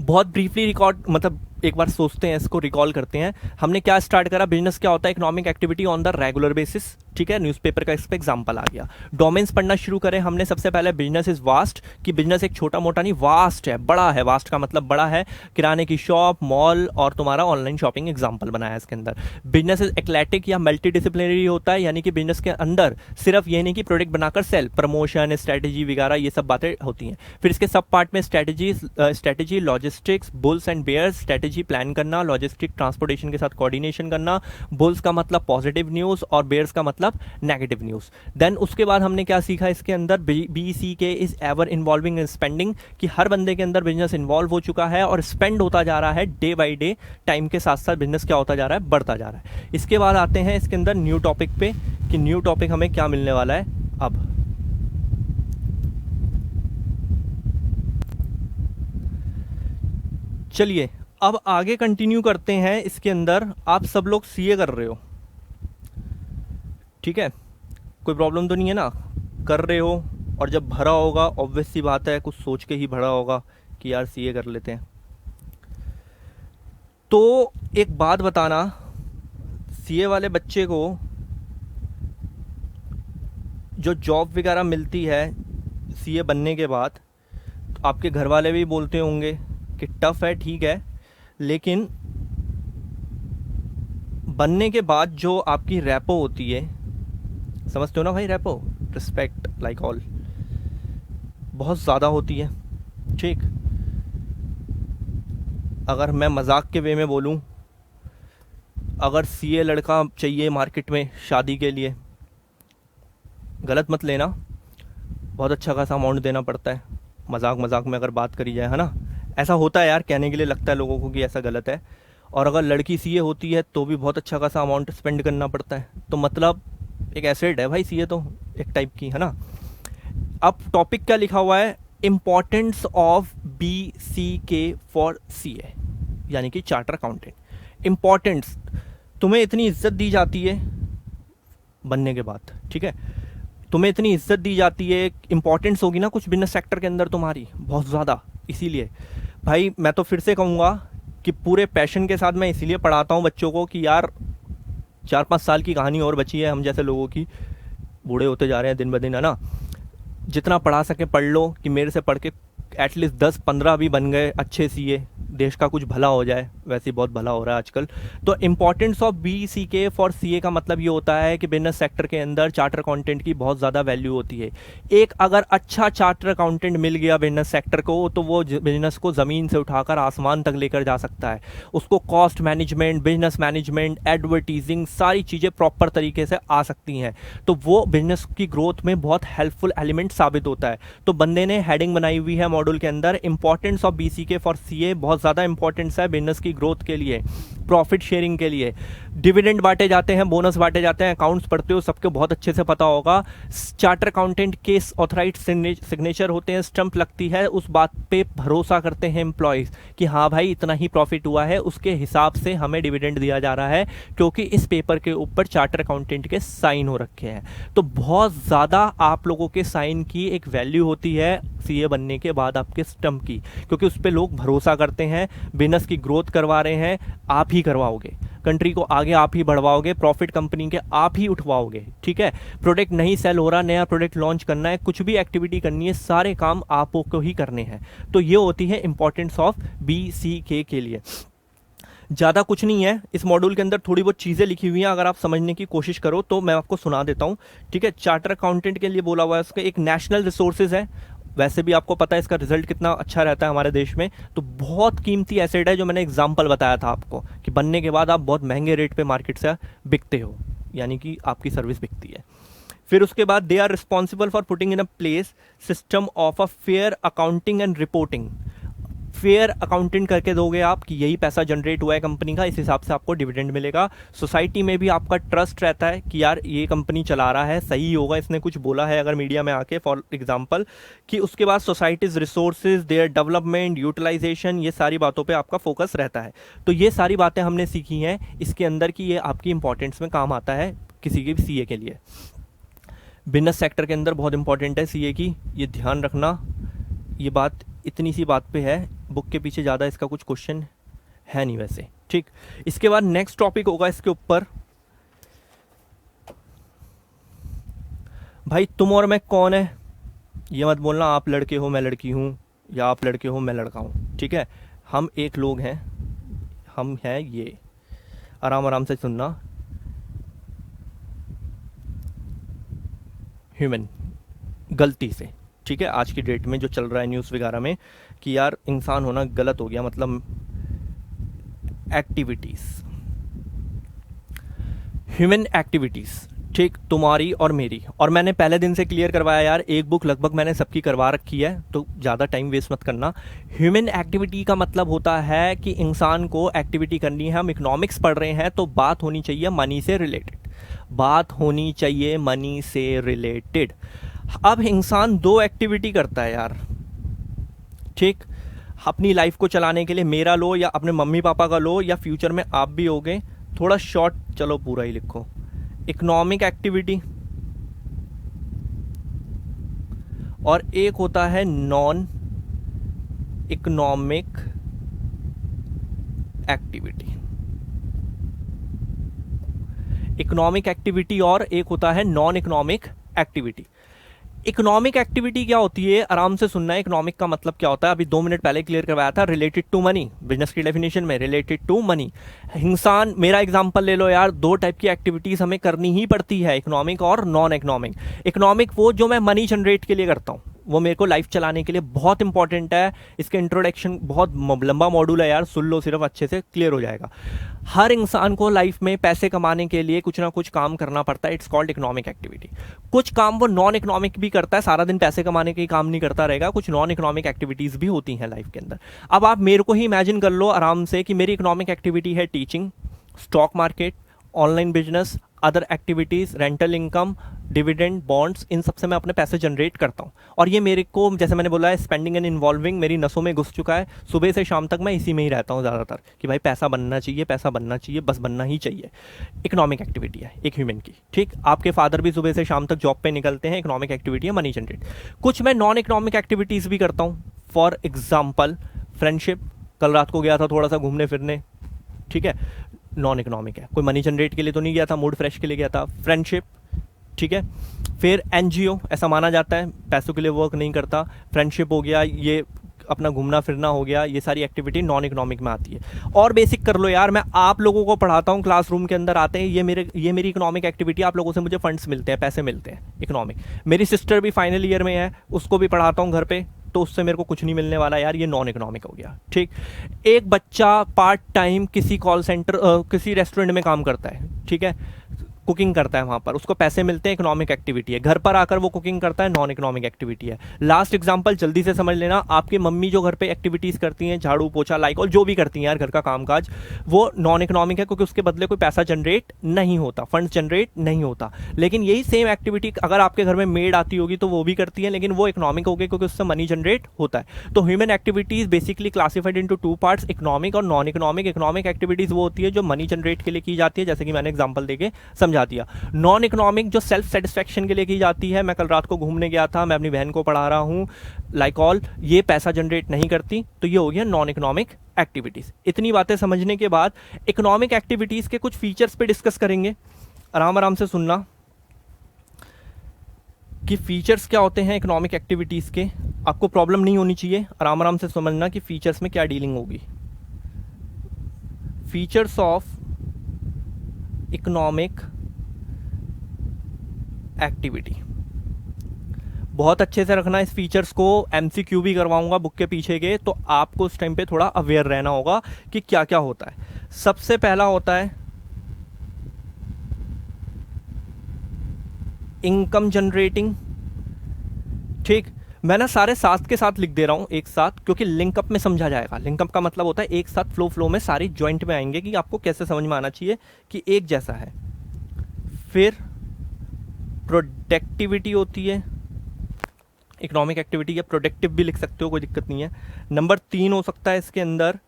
बहुत ब्रीफली रिकॉर्ड, मतलब एक बार सोचते हैं, इसको रिकॉल करते हैं। हमने क्या स्टार्ट करा, बिजनेस क्या होता है, economic activity on the regular basis. ठीक है, न्यूज़पेपर का इस पर एग्जाम्पल आ गया। डोमेन्स पढ़ना शुरू करें हमने। सबसे पहले बिजनेस इज वास्ट, कि बिजनेस एक छोटा मोटा नहीं, वास्ट है, बड़ा है। वास्ट का मतलब बड़ा है। किराने की शॉप, मॉल और तुम्हारा ऑनलाइन शॉपिंग एग्जाम्पल बनाया इसके अंदर। बिजनेस इज एक्लेटिक या मल्टी डिसिप्लिनरी होता है, यानी कि बिजनेस के अंदर सिर्फ ये नहीं कि प्रोडक्ट बनाकर सेल, प्रमोशन, स्ट्रेटेजी वगैरह ये सब बातें होती हैं। फिर इसके सब पार्ट में strategy, logistics, bulls and bears. Strategy plan करना, लॉजिस्टिक ट्रांसपोर्टेशन के साथ कोऑर्डिनेशन करना, बुल्स का मतलब पॉजिटिव न्यूज़ और बेयर्स का मतलब नेगेटिव न्यूज़। देन उसके बाद हमने क्या सीखा इसके अंदर, BCK is ever involving in spending, कि हर बंदे के अंदर बिजनेस इन्वॉल्व हो चुका है और स्पेंड होता जा रहा है डे बाई डे। टाइम के साथ साथ बिजनेस क्या होता जा रहा है, बढ़ता जा रहा है। इसके बाद आते हैं इसके अंदर न्यू टॉपिक पे, कि न्यू टॉपिक हमें क्या मिलने वाला है अब। चलिए अब आगे कंटिन्यू करते हैं। इसके अंदर आप सब लोग CA कर रहे हो, ठीक है, कोई प्रॉब्लम तो नहीं है ना, कर रहे हो। और जब भरा होगा ऑब्वियस सी बात है कुछ सोच के ही भरा होगा कि यार CA कर लेते हैं। तो एक बात बताना, CA वाले बच्चे को जो जॉब वगैरह मिलती है CA बनने के बाद, तो आपके घर वाले भी बोलते होंगे कि टफ है, ठीक है, लेकिन बनने के बाद जो आपकी रैपो होती है, समझते हो ना भाई, रैपो, रिस्पेक्ट लाइक ऑल, बहुत ज़्यादा होती है। ठीक, अगर मैं मजाक के वे में बोलूं, अगर CA लड़का चाहिए मार्केट में शादी के लिए, गलत मत लेना, बहुत अच्छा खासा अमाउंट देना पड़ता है। मजाक मजाक में अगर बात करी जाए, है ना, ऐसा होता है यार, कहने के लिए लगता है लोगों को कि ऐसा गलत है। और अगर लड़की CA होती है तो भी बहुत अच्छा खासा अमाउंट स्पेंड करना पड़ता है। तो मतलब एक एसेट है भाई CA, तो एक टाइप की, है ना। अब टॉपिक क्या लिखा हुआ है, importance of BCK for CA, यानी कि चार्टर अकाउंटेंट। इम्पॉर्टेंस, तुम्हें इतनी इज्जत दी जाती है बनने के बाद, ठीक है, तुम्हें इतनी इज्जत दी जाती है, इंपॉर्टेंस होगी ना कुछ बिजनेस सेक्टर के अंदर तुम्हारी बहुत ज़्यादा। इसीलिए भाई मैं तो फिर से कहूँगा कि पूरे पैशन के साथ मैं इसीलिए पढ़ाता हूँ बच्चों को कि यार 4-5 साल की कहानी और बची है हम जैसे लोगों की, बूढ़े होते जा रहे हैं दिन ब दिन, है ना। जितना पढ़ा सके पढ़ लो कि मेरे से पढ़ के एटलीस्ट 10-15 भी बन गए अच्छे सीए, देश का कुछ भला हो जाए। वैसे ही बहुत भला हो रहा है आजकल। तो importance of BCK for CA का मतलब ये होता है कि बिजनेस सेक्टर के अंदर चार्टर अकाउंटेंट की बहुत ज़्यादा वैल्यू होती है। एक अगर अच्छा चार्टर अकाउंटेंट मिल गया बिजनेस सेक्टर को तो वो बिजनेस को ज़मीन से उठाकर आसमान तक लेकर जा सकता है। उसको cost management, business management, advertising, सारी चीज़ें प्रॉपर तरीके से आ सकती हैं। तो वो बिजनेस की ग्रोथ में बहुत हेल्पफुल एलिमेंट साबित होता है। तो बंदे ने हेडिंग बनाई हुई है मॉड्यूल के अंदर, importance of BCK for CA बहुत ज़्यादा इंपॉर्टेंस है बिजनेस की ग्रोथ के लिए, प्रॉफिट शेयरिंग के लिए। डिविडेंड बांटे जाते हैं, बोनस बांटे जाते हैं, अकाउंट्स पढ़ते हो सबको बहुत अच्छे से पता होगा। चार्टर अकाउंटेंट के ऑथराइज्ड सिग्नेचर होते हैं, स्टंप लगती है, उस बात पे भरोसा करते हैं एम्प्लॉयज़ कि हाँ भाई इतना ही प्रॉफिट हुआ है, उसके हिसाब से हमें डिविडेंड दिया जा रहा है, क्योंकि इस पेपर के ऊपर चार्टर अकाउंटेंट के साइन हो रखे हैं। तो बहुत ज़्यादा आप लोगों के साइन की एक वैल्यू होती है CA बनने के बाद आपके स्टंप की, क्योंकि उस पर लोग भरोसा करते हैं। बिजनेस की ग्रोथ करवा रहे हैं, आप ही करवाओगे, कंट्री को आगे आप ही बढ़वाओगे, प्रॉफिट कंपनी के आप ही उठवाओगे, ठीक है। प्रोडक्ट नहीं सेल हो रहा, नया प्रोडक्ट लॉन्च करना है, कुछ भी एक्टिविटी करनी है, सारे काम आपको ही करने हैं। तो ये होती है इंपॉर्टेंस ऑफ BCK के लिए। ज़्यादा कुछ नहीं है इस मॉड्यूल के अंदर, थोड़ी बहुत चीज़ें लिखी हुई हैं, अगर आप समझने की कोशिश करो तो मैं आपको सुना देता हूँ, ठीक है। चार्टर अकाउंटेंट के लिए बोला हुआ है उसका एक नेशनल रिसोर्सेज है। वैसे भी आपको पता है इसका रिजल्ट कितना अच्छा रहता है हमारे देश में, तो बहुत कीमती एसेट है। जो मैंने एग्जांपल बताया था आपको कि बनने के बाद आप बहुत महंगे रेट पे मार्केट से बिकते हो, यानी कि आपकी सर्विस बिकती है। फिर उसके बाद they are responsible for putting in a place system of a fair accounting and reporting. Fair accounting करके दोगे आप कि यही पैसा जनरेट हुआ है कंपनी का, इस हिसाब से आपको डिविडेंड मिलेगा। सोसाइटी में भी आपका ट्रस्ट रहता है कि यार ये कंपनी चला रहा है, सही होगा, इसने कुछ बोला है अगर मीडिया में आके फॉर एग्जांपल, कि उसके बाद societies resources, their development, utilisation, ये सारी बातों पे आपका फोकस रहता है। तो ये सारी बातें हमने सीखी हैं इसके अंदर कि ये आपकी इंपॉर्टेंस में काम आता है किसी के भी CA के लिए। बिजनेस सेक्टर के अंदर बहुत इंपॉर्टेंट है CA की, ये ध्यान रखना। ये बात इतनी सी बात पे है, बुक के पीछे ज़्यादा इसका कुछ क्वेश्चन है नहीं वैसे, ठीक। इसके बाद नेक्स्ट टॉपिक होगा इसके ऊपर, भाई तुम और मैं कौन है। ये मत बोलना आप लड़के हो मैं लड़की हूँ, या आप लड़के हो मैं लड़का हूँ, ठीक है। हम एक लोग हैं, हम हैं ये, आराम आराम से सुनना। ह्यूमन, गलती से, ठीक है, आज की डेट में जो चल रहा है न्यूज़ वगैरह में कि यार इंसान होना गलत हो गया, मतलब एक्टिविटीज़, ह्यूमन एक्टिविटीज़, ठीक, तुम्हारी और मेरी। और मैंने पहले दिन से क्लियर करवाया यार, एक बुक लगभग मैंने सबकी करवा रखी है, तो ज़्यादा टाइम वेस्ट मत करना। ह्यूमन एक्टिविटी का मतलब होता है कि इंसान को एक्टिविटी करनी है। हम इकोनॉमिक्स पढ़ रहे हैं तो बात होनी चाहिए मनी से रिलेटेड, बात होनी चाहिए मनी से रिलेटेड। अब इंसान 2 एक्टिविटी करता है यार, ठीक, अपनी लाइफ को चलाने के लिए। मेरा लो या अपने मम्मी पापा का लो, या फ्यूचर में आप भी होगे, थोड़ा शॉर्ट चलो पूरा ही लिखो। इकोनॉमिक एक्टिविटी और एक होता है non economic activity. Economic activity और एक होता है non economic activity. Economic activity क्या होती है, आराम से सुनना है। इकोनॉमिक का मतलब क्या होता है, अभी 2 मिनट पहले क्लियर करवाया था, रिलेटेड टू मनी, बिजनेस की डेफिनेशन में रिलेटेड टू मनी। इंसान, मेरा एग्जांपल ले लो यार, 2 टाइप की एक्टिविटीज हमें करनी ही पड़ती है, इकोनॉमिक और नॉन इकोनॉमिक। इकोनॉमिक वो जो मैं मनी जनरेट के लिए करता हूँ, वो मेरे को लाइफ चलाने के लिए बहुत इंपॉर्टेंट है। इसके इंट्रोडक्शन बहुत लंबा मॉड्यूल है यार, सुन लो सिर्फ, अच्छे से क्लियर हो जाएगा। हर इंसान को लाइफ में पैसे कमाने के लिए कुछ ना कुछ काम करना पड़ता है, इट्स कॉल्ड इकोनॉमिक एक्टिविटी। कुछ काम वो नॉन इकोनॉमिक भी करता है, सारा दिन पैसे कमाने के ही काम नहीं करता रहेगा, कुछ नॉन इकोनॉमिक एक्टिविटीज भी होती हैं लाइफ के अंदर। अब आप मेरे को ही इमेजिन कर लो आराम से कि मेरी इकोनॉमिक एक्टिविटी है teaching, stock market, online business, other activities, rental income, dividend, bonds, इन सब से मैं अपने पैसे जनरेट करता हूँ। और ये मेरे को, जैसे मैंने बोला है, स्पेंडिंग एंड इन्वॉल्विंग मेरी नसों में घुस चुका है। सुबह से शाम तक मैं इसी में ही रहता हूँ ज़्यादातर, कि भाई पैसा बनना चाहिए, पैसा बनना चाहिए, बस बनना ही चाहिए। इकोनॉमिक एक्टिविटी है एक ह्यूमन की, ठीक। आपके फादर भी सुबह से शाम तक जॉब पे निकलते हैं, इकोनॉमिक एक्टिविटी है मनी जनरेट। कुछ मैं नॉन इकोनॉमिक एक्टिविटीज़ भी करता हूँ। फॉर एग्जाम्पल फ्रेंडशिप, कल रात को गया था थोड़ा सा घूमने फिरने, ठीक है, नॉन इकोनॉमिक है, कोई मनी जनरेट के लिए तो नहीं गया था, मूड फ्रेश के लिए गया था, फ्रेंडशिप, ठीक है। फिर एनजीओ, ऐसा माना जाता है पैसों के लिए वर्क नहीं करता, फ्रेंडशिप हो गया, ये अपना घूमना फिरना हो गया, ये सारी एक्टिविटी नॉन इकोनॉमिक में आती है। और बेसिक कर लो यार, मैं आप लोगों को पढ़ाता हूँ, क्लासरूम के अंदर आते हैं, ये मेरी इकोनॉमिक एक्टिविटी, आप लोगों से मुझे फंड्स मिलते हैं, पैसे मिलते हैं, इकोनॉमिक। मेरी सिस्टर भी फाइनल ईयर में है, उसको भी पढ़ाता हूँ घर पे, तो उससे मेरे को कुछ नहीं मिलने वाला यार, ये नॉन इकोनॉमिक हो गया, ठीक। एक बच्चा पार्ट टाइम किसी कॉल सेंटर, किसी रेस्टोरेंट में काम करता है, ठीक है, कुकिंग करता है, वहाँ पर उसको पैसे मिलते हैं, इकोनॉमिक एक्टिविटी है। घर पर आकर वो कुकिंग करता है, नॉन इकोनॉमिक एक्टिविटी है। लास्ट एग्जांपल जल्दी से समझ लेना, आपकी मम्मी जो घर पे एक्टिविटीज़ करती हैं, झाड़ू पोछा लाइक और जो भी करती हैं यार घर का कामकाज, वो नॉन इकोनॉमिक है, क्योंकि उसके बदले कोई पैसा जनरेट नहीं होता, फंड जनरेट नहीं होता। लेकिन यही सेम एक्टिविटी अगर आपके घर में मेड आती होगी तो वो भी करती है, लेकिन वो इकोनॉमिक हो गई, क्योंकि उससे मनी जनरेट होता है। तो human activities basically classified into two parts, economic और नॉन इकोनॉमिक। इकोनॉमिक एक्टिविटीज़ वो होती है जो मनी जनरेट के लिए की जाती है, जैसे कि मैंने एग्जाम्पल देके समझा दिया। नॉन इकोनॉमिक जो सेल्फ सेटिस्फेक्शन के लिए की जाती है, मैं कल रात को घूमने गया था, मैं अपनी बहन को पढ़ा रहा हूँ, लाइक ऑल, ये पैसा जनरेट नहीं करती, तो ये हो गया नॉन इकोनॉमिक एक्टिविटीज। इतनी बातें समझने के बाद इकोनॉमिक एक्टिविटीज के कुछ फीचर्स पे डिस्कस करेंगे। आराम आराम से सुनना कि फीचर्स क्या होते हैं इकोनॉमिक एक्टिविटीज के, आपको प्रॉब्लम नहीं होनी चाहिए, आराम आराम से समझना कि फीचर्स में क्या डीलिंग होगी। फीचर्स ऑफ इकोनॉमिक एक्टिविटी, बहुत अच्छे से रखना इस फीचर्स को, एमसीक्यू भी करवाऊंगा बुक के पीछे के, तो आपको उस टाइम पे थोड़ा अवेयर रहना होगा कि क्या क्या होता है। सबसे पहला होता है इनकम जनरेटिंग, ठीक। मैं ना सारे साथ के साथ लिख दे रहा हूं एक साथ, क्योंकि लिंकअप में समझा जाएगा। लिंकअप का मतलब होता है एक साथ फ्लो में सारी ज्वाइंट में आएंगे, कि आपको कैसे समझ में आना चाहिए कि एक जैसा है। फिर प्रोडक्टिविटी होती है, इकोनॉमिक एक्टिविटी, या प्रोडक्टिव भी लिख सकते हो, कोई दिक्कत नहीं है। नंबर 3 हो सकता है इसके अंदर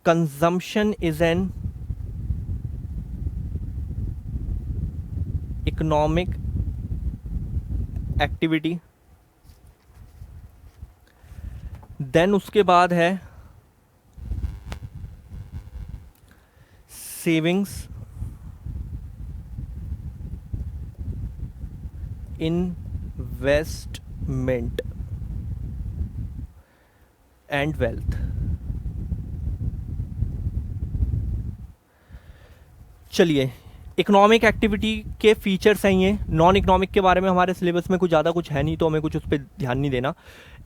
consumption is an economic activity. Then उसके बाद है सेविंग्स, इन्वेस्टमेंट एंड वेल्थ। चलिए, इकोनॉमिक एक्टिविटी के फीचर्स हैं ये। नॉन इकोनॉमिक के बारे में हमारे सिलेबस में कुछ ज़्यादा कुछ है नहीं, तो हमें कुछ उस पर ध्यान नहीं देना।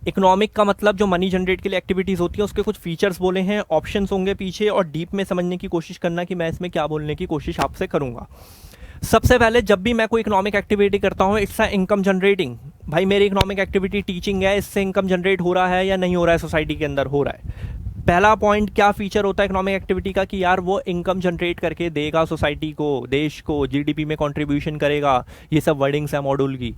इकोनॉमिक का मतलब जो मनी जनरेट के लिए एक्टिविटीज़ होती हैं, उसके कुछ फीचर्स बोले हैं, ऑप्शंस होंगे पीछे, और डीप में समझने की कोशिश करना कि मैं इसमें क्या बोलने की कोशिश आपसे करूँगा। सबसे पहले, जब भी मैं कोई इकोनॉमिक एक्टिविटी करता हूँ, इट्स अ इनकम जनरेटिंग। भाई मेरी इकोनॉमिक एक्टिविटी टीचिंग है, इससे इनकम जनरेट हो रहा है या नहीं हो रहा है, सोसाइटी के अंदर हो रहा है। पहला पॉइंट क्या फीचर होता है इकोनॉमिक एक्टिविटी का, कि यार वो इनकम जनरेट करके देगा सोसाइटी को, देश को, जीडीपी में कंट्रीब्यूशन करेगा। ये सब वर्डिंग्स है मॉड्यूल की।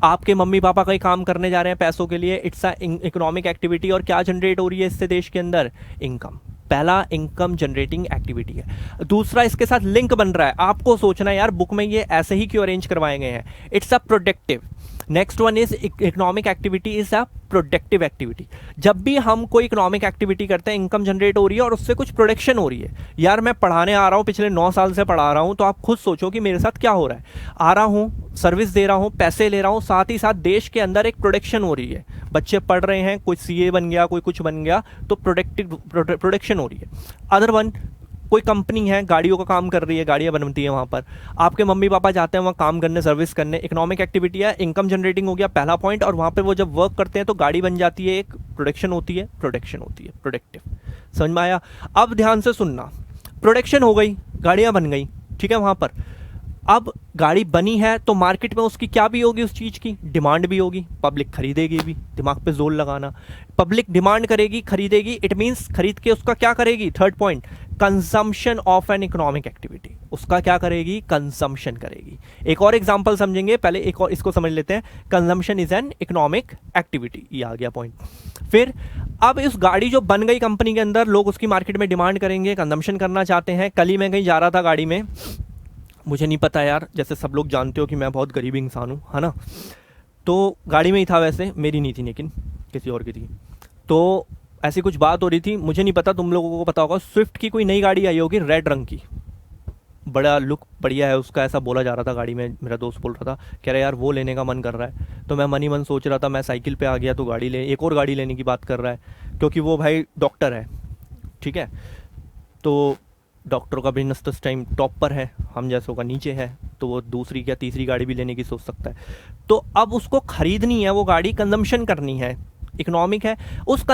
आपके मम्मी पापा कहीं काम करने जा रहे हैं पैसों के लिए, इट्स अ इकोनॉमिक एक्टिविटी, और क्या जनरेट हो रही है इससे देश के अंदर, इनकम। पहला इनकम जनरेटिंग एक्टिविटी है। दूसरा, इसके साथ लिंक बन रहा है, आपको सोचना है यार बुक में ये ऐसे ही क्यों अरेंज करवाए गए हैं, it's a productive. Next one is economic activity is a productive activity. जब भी हम कोई इकोनॉमिक एक्टिविटी करते हैं, इनकम जनरेट हो रही है और उससे कुछ प्रोडक्शन हो रही है। यार मैं पढ़ाने आ रहा हूँ, पिछले 9 साल से पढ़ा रहा हूँ, तो आप खुद सोचो कि मेरे साथ क्या हो रहा है। आ रहा हूँ, सर्विस दे रहा हूँ, पैसे ले रहा हूँ, साथ ही साथ देश के अंदर एक प्रोडक्शन हो रही है। बच्चे पढ़ रहे हैं, कोई सीए बन गया, कोई कुछ बन गया, तो प्रोडक्शन हो रही है। अदर वन, कोई कंपनी है, गाड़ियों का काम कर रही है, गाड़ियाँ बनती हैं वहाँ पर, आपके मम्मी पापा जाते हैं वहाँ काम करने, सर्विस करने, इकोनॉमिक एक्टिविटी है, इनकम जनरेटिंग हो गया पहला पॉइंट। और वहाँ पर वो जब वर्क करते हैं तो गाड़ी बन जाती है, एक प्रोडक्शन होती है, प्रोडक्टिव। समझ में आया? अब ध्यान से सुनना, प्रोडक्शन हो गई, गाड़ियाँ बन गई, ठीक है, वहाँ पर अब गाड़ी बनी है तो मार्केट में उसकी क्या भी होगी, उस चीज़ की डिमांड भी होगी, पब्लिक खरीदेगी भी। दिमाग पे जोर लगाना, पब्लिक डिमांड करेगी, खरीदेगी, इट मीन्स खरीद के उसका क्या करेगी, third point, consumption of N economic activity, उसका क्या करेगी, कंजम्पशन करेगी। एक और एग्जांपल समझेंगे, पहले एक और इसको समझ लेते हैं। Consumption is an economic activity, ये आ गया पॉइंट। फिर अब इस गाड़ी जो बन गई कंपनी के अंदर, लोग उसकी मार्केट में डिमांड करेंगे, कंजम्पशन करना चाहते हैं। कल ही मैं कहीं जा रहा था गाड़ी में, मुझे नहीं पता यार, जैसे सब लोग जानते हो कि मैं बहुत गरीब इंसान हूँ, है ना, तो गाड़ी में ही था, वैसे मेरी नहीं थी लेकिन किसी और की थी। तो ऐसी कुछ बात हो रही थी, मुझे नहीं पता, तुम लोगों को पता होगा, स्विफ्ट की कोई नई गाड़ी आई होगी रेड रंग की, बड़ा लुक बढ़िया है उसका, ऐसा बोला जा रहा था गाड़ी में। मेरा दोस्त बोल रहा था, कह रहा यार वो लेने का मन कर रहा है। तो मैं मन ही मन सोच रहा था, मैं साइकिल पे आ गया तो गाड़ी ले, एक और गाड़ी लेने की बात कर रहा है, क्योंकि वो भाई डॉक्टर है, ठीक है, तो डॉक्टरों का बिजनेस तो इस टाइम टॉप पर है, हम जैसों का नीचे है, तो वो दूसरी या तीसरी गाड़ी भी लेने की सोच सकता है। तो अब उसको खरीदनी है वो गाड़ी, कंजम्पशन करनी है, इकोनॉमिक है। उस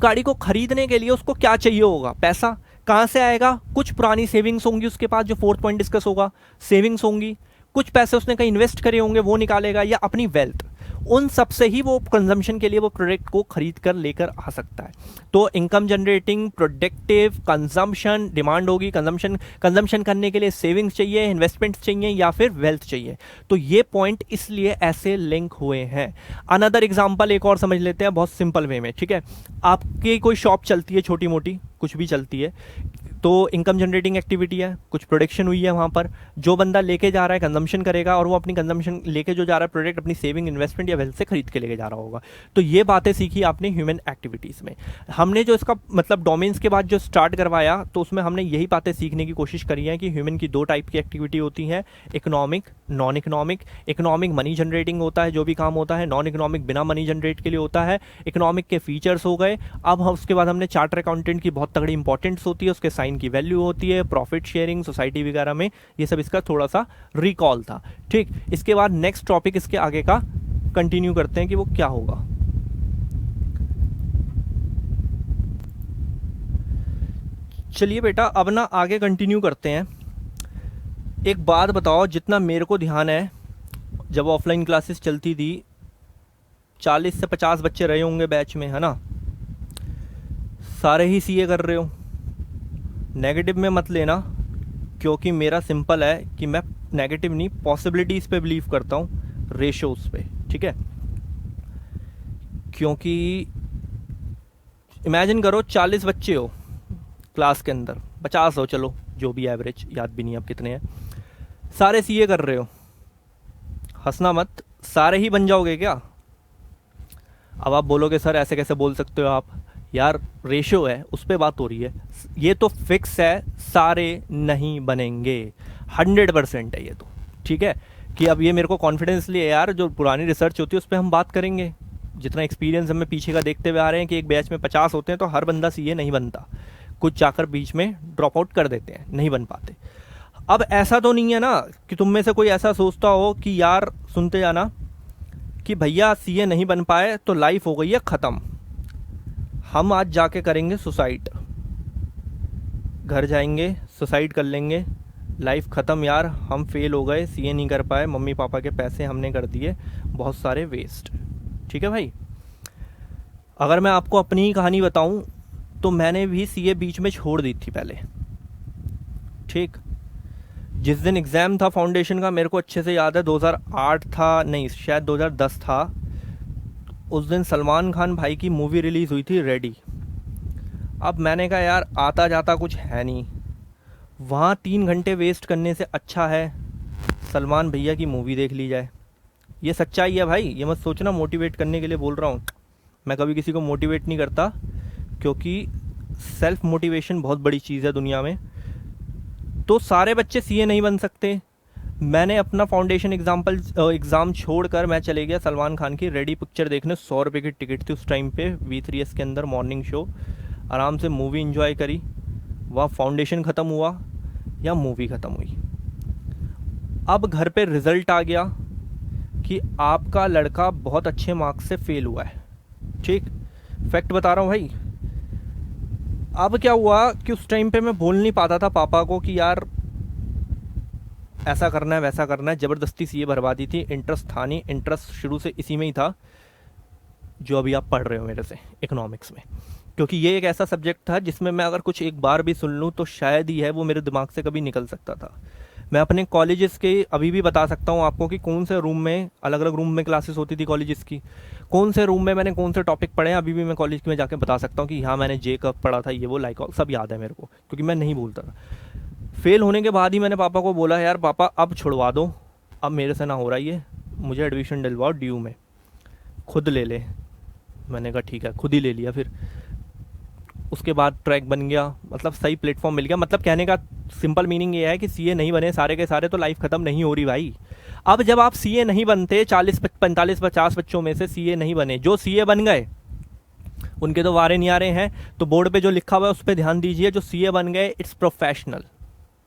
गाड़ी को खरीदने के लिए उसको क्या चाहिए होगा, पैसा कहाँ से आएगा, कुछ पुरानी सेविंग्स होंगी उसके पास, जो फोर्थ पॉइंट डिस्कस होगा, सेविंग्स होंगी, कुछ पैसे उसने कहीं इन्वेस्ट करे होंगे वो निकालेगा, या अपनी वेल्थ, उन सब से ही वो कंजम्पशन के लिए वो प्रोडक्ट को खरीद कर लेकर आ सकता है। तो income generating, productive, consumption, demand होगी, कंजम्पशन करने के लिए सेविंग्स चाहिए, इन्वेस्टमेंट्स चाहिए, या फिर वेल्थ चाहिए। तो ये पॉइंट इसलिए ऐसे लिंक हुए हैं। अनदर एग्जांपल एक और समझ लेते हैं बहुत सिंपल वे में, ठीक है। आपकी कोई शॉप चलती है, छोटी मोटी कुछ भी चलती है, तो इनकम जनरेटिंग एक्टिविटी है, कुछ प्रोडक्शन हुई है वहाँ पर, जो बंदा लेके जा रहा है कंजम्पशन करेगा, और वो अपनी कंजम्पशन लेके जो जा रहा है प्रोडक्ट, अपनी सेविंग, इन्वेस्टमेंट या वेल्थ से खरीद के लेके जा रहा होगा। तो ये बातें सीखी आपने ह्यूमन एक्टिविटीज़ में। हमने जो इसका मतलब डोमेन्स के बाद जो स्टार्ट करवाया, तो उसमें हमने यही बातें सीखने की कोशिश करी है कि ह्यूमन की दो टाइप की एक्टिविटी होती है, economic, non economic. Economic money generating होता है जो भी काम होता है, नॉन इकोनॉमिक बिना मनी जनरेट के लिए होता है। इकोनॉमिक के फीचर्स हो गए। अब हम उसके बाद हमने चार्टर अकाउंटेंट की बहुत तगड़ी इंपॉर्टेंस होती है, उसके साइन की वैल्यू होती है, प्रॉफिट शेयरिंग, सोसाइटी वगैरह में, ये सब इसका थोड़ा सा रिकॉल था, ठीक। इसके बाद नेक्स्ट टॉपिक इसके आगे का कंटिन्यू करते हैं कि वो क्या होगा। चलिए बेटा, अब ना आगे कंटिन्यू करते हैं। एक बात बताओ, जितना मेरे को ध्यान है, जब ऑफलाइन क्लासेस चलती थी 40 से 50 बच्चे रहे होंगे बैच में, है ना, सारे ही सीए कर रहे हो। नेगेटिव में मत लेना, क्योंकि मेरा सिंपल है कि मैं नेगेटिव नहीं, पॉसिबिलिटीज़ पे बिलीव करता हूँ, रेशोज़ पे, ठीक है। क्योंकि इमेजिन करो 40 बच्चे हो क्लास के अंदर, 50 हो, चलो जो भी एवरेज, याद भी नहीं अब कितने हैं, सारे सीए कर रहे हो, हंसना मत, सारे ही बन जाओगे क्या? अब आप बोलोगे सर ऐसे कैसे बोल सकते हो आप, यार रेशो है, उस पर बात हो रही है। ये तो फिक्स है, सारे नहीं बनेंगे, 100% है ये तो, ठीक है। कि अब ये मेरे को कॉन्फिडेंस लिए यार, जो पुरानी रिसर्च होती है उस पर हम बात करेंगे। जितना एक्सपीरियंस हमें पीछे का देखते हुए आ रहे हैं कि एक बैच में 50 होते हैं, तो हर बंदा सीए नहीं बनता, कुछ जाकर बीच में ड्रॉप आउट कर देते हैं, नहीं बन पाते। अब ऐसा तो नहीं है ना कि तुम में से कोई ऐसा सोचता हो कि यार, सुनते जाना, कि भैया सीए नहीं बन पाए तो लाइफ हो गई है ख़त्म, हम आज जाके करेंगे सुसाइड, घर जाएंगे सुसाइड कर लेंगे, लाइफ ख़त्म यार, हम फेल हो गए, सीए नहीं कर पाए, मम्मी पापा के पैसे हमने कर दिए बहुत सारे वेस्ट, ठीक है भाई। अगर मैं आपको अपनी ही कहानी बताऊं, तो मैंने भी सीए बीच में छोड़ दी थी पहले, ठीक। जिस दिन एग्ज़ाम था फाउंडेशन का, मेरे को अच्छे से याद है, 2008 था, नहीं शायद 2010 था, उस दिन सलमान खान भाई की मूवी रिलीज़ हुई थी, रेडी। अब मैंने कहा यार, आता जाता कुछ है नहीं, वहाँ 3 घंटे वेस्ट करने से अच्छा है सलमान भैया की मूवी देख ली जाए। ये सच्चाई है भाई, ये मत सोचना मोटिवेट करने के लिए बोल रहा हूँ, मैं कभी किसी को मोटिवेट नहीं करता, क्योंकि सेल्फ मोटिवेशन बहुत बड़ी चीज़ है दुनिया में। तो सारे बच्चे सीए नहीं बन सकते। मैंने अपना फाउंडेशन एग्ज़ाम छोड़कर मैं चले गया सलमान खान की रेडी पिक्चर देखने। 100 रुपये की टिकट थी उस टाइम पे, V3S के अंदर मॉर्निंग शो, आराम से मूवी एंजॉय करी। वह फाउंडेशन ख़त्म हुआ या मूवी ख़त्म हुई। अब घर पे रिज़ल्ट आ गया कि आपका लड़का बहुत अच्छे मार्क्स से फेल हुआ है, ठीक, फैक्ट बता रहा हूँ भाई। अब क्या हुआ कि उस टाइम पे मैं बोल नहीं पाता था पापा को कि यार ऐसा करना है वैसा करना है, ज़बरदस्ती सीए भरवा दी थी। इंटरेस्ट था नहीं, इंटरेस्ट शुरू से इसी में ही था जो अभी आप पढ़ रहे हो मेरे से, इकोनॉमिक्स में। क्योंकि ये एक ऐसा सब्जेक्ट था जिसमें मैं अगर कुछ एक बार भी सुन लूँ तो शायद ही है वो मेरे दिमाग से कभी निकल सकता था। मैं अपने कॉलेजेस के अभी भी बता सकता हूँ आपको कि कौन से रूम में, अलग अलग रूम में क्लासेस होती थी कॉलेजेस की, कौन से रूम में मैंने कौन से टॉपिक पढ़े हैं, अभी भी मैं कॉलेज में जाके बता सकता हूँ कि हाँ मैंने जे कब पढ़ा था, ये वो लाइक सब याद है मेरे को, क्योंकि मैं नहीं भूलता था। फेल होने के बाद ही मैंने पापा को बोला, यार पापा अब छुड़वा दो, अब मेरे से ना हो रहा है ये, मुझे एडमिशन दिलवाओ ड्यू में, खुद ले ले। मैंने कहा ठीक है, खुद ही ले लिया। फिर उसके बाद ट्रैक बन गया, मतलब सही प्लेटफॉर्म मिल गया। मतलब कहने का सिंपल मीनिंग ये है कि सीए नहीं बने सारे के सारे तो लाइफ खत्म नहीं हो रही भाई। अब जब आप सीए नहीं बनते, 40 45 50 बच्चों में से सीए नहीं बने, जो सीए बन गए उनके तो वारे नहीं आ रहे हैं। तो बोर्ड पे जो लिखा हुआ है उस पर ध्यान दीजिए, जो सीए बन गए इट्स प्रोफेशनल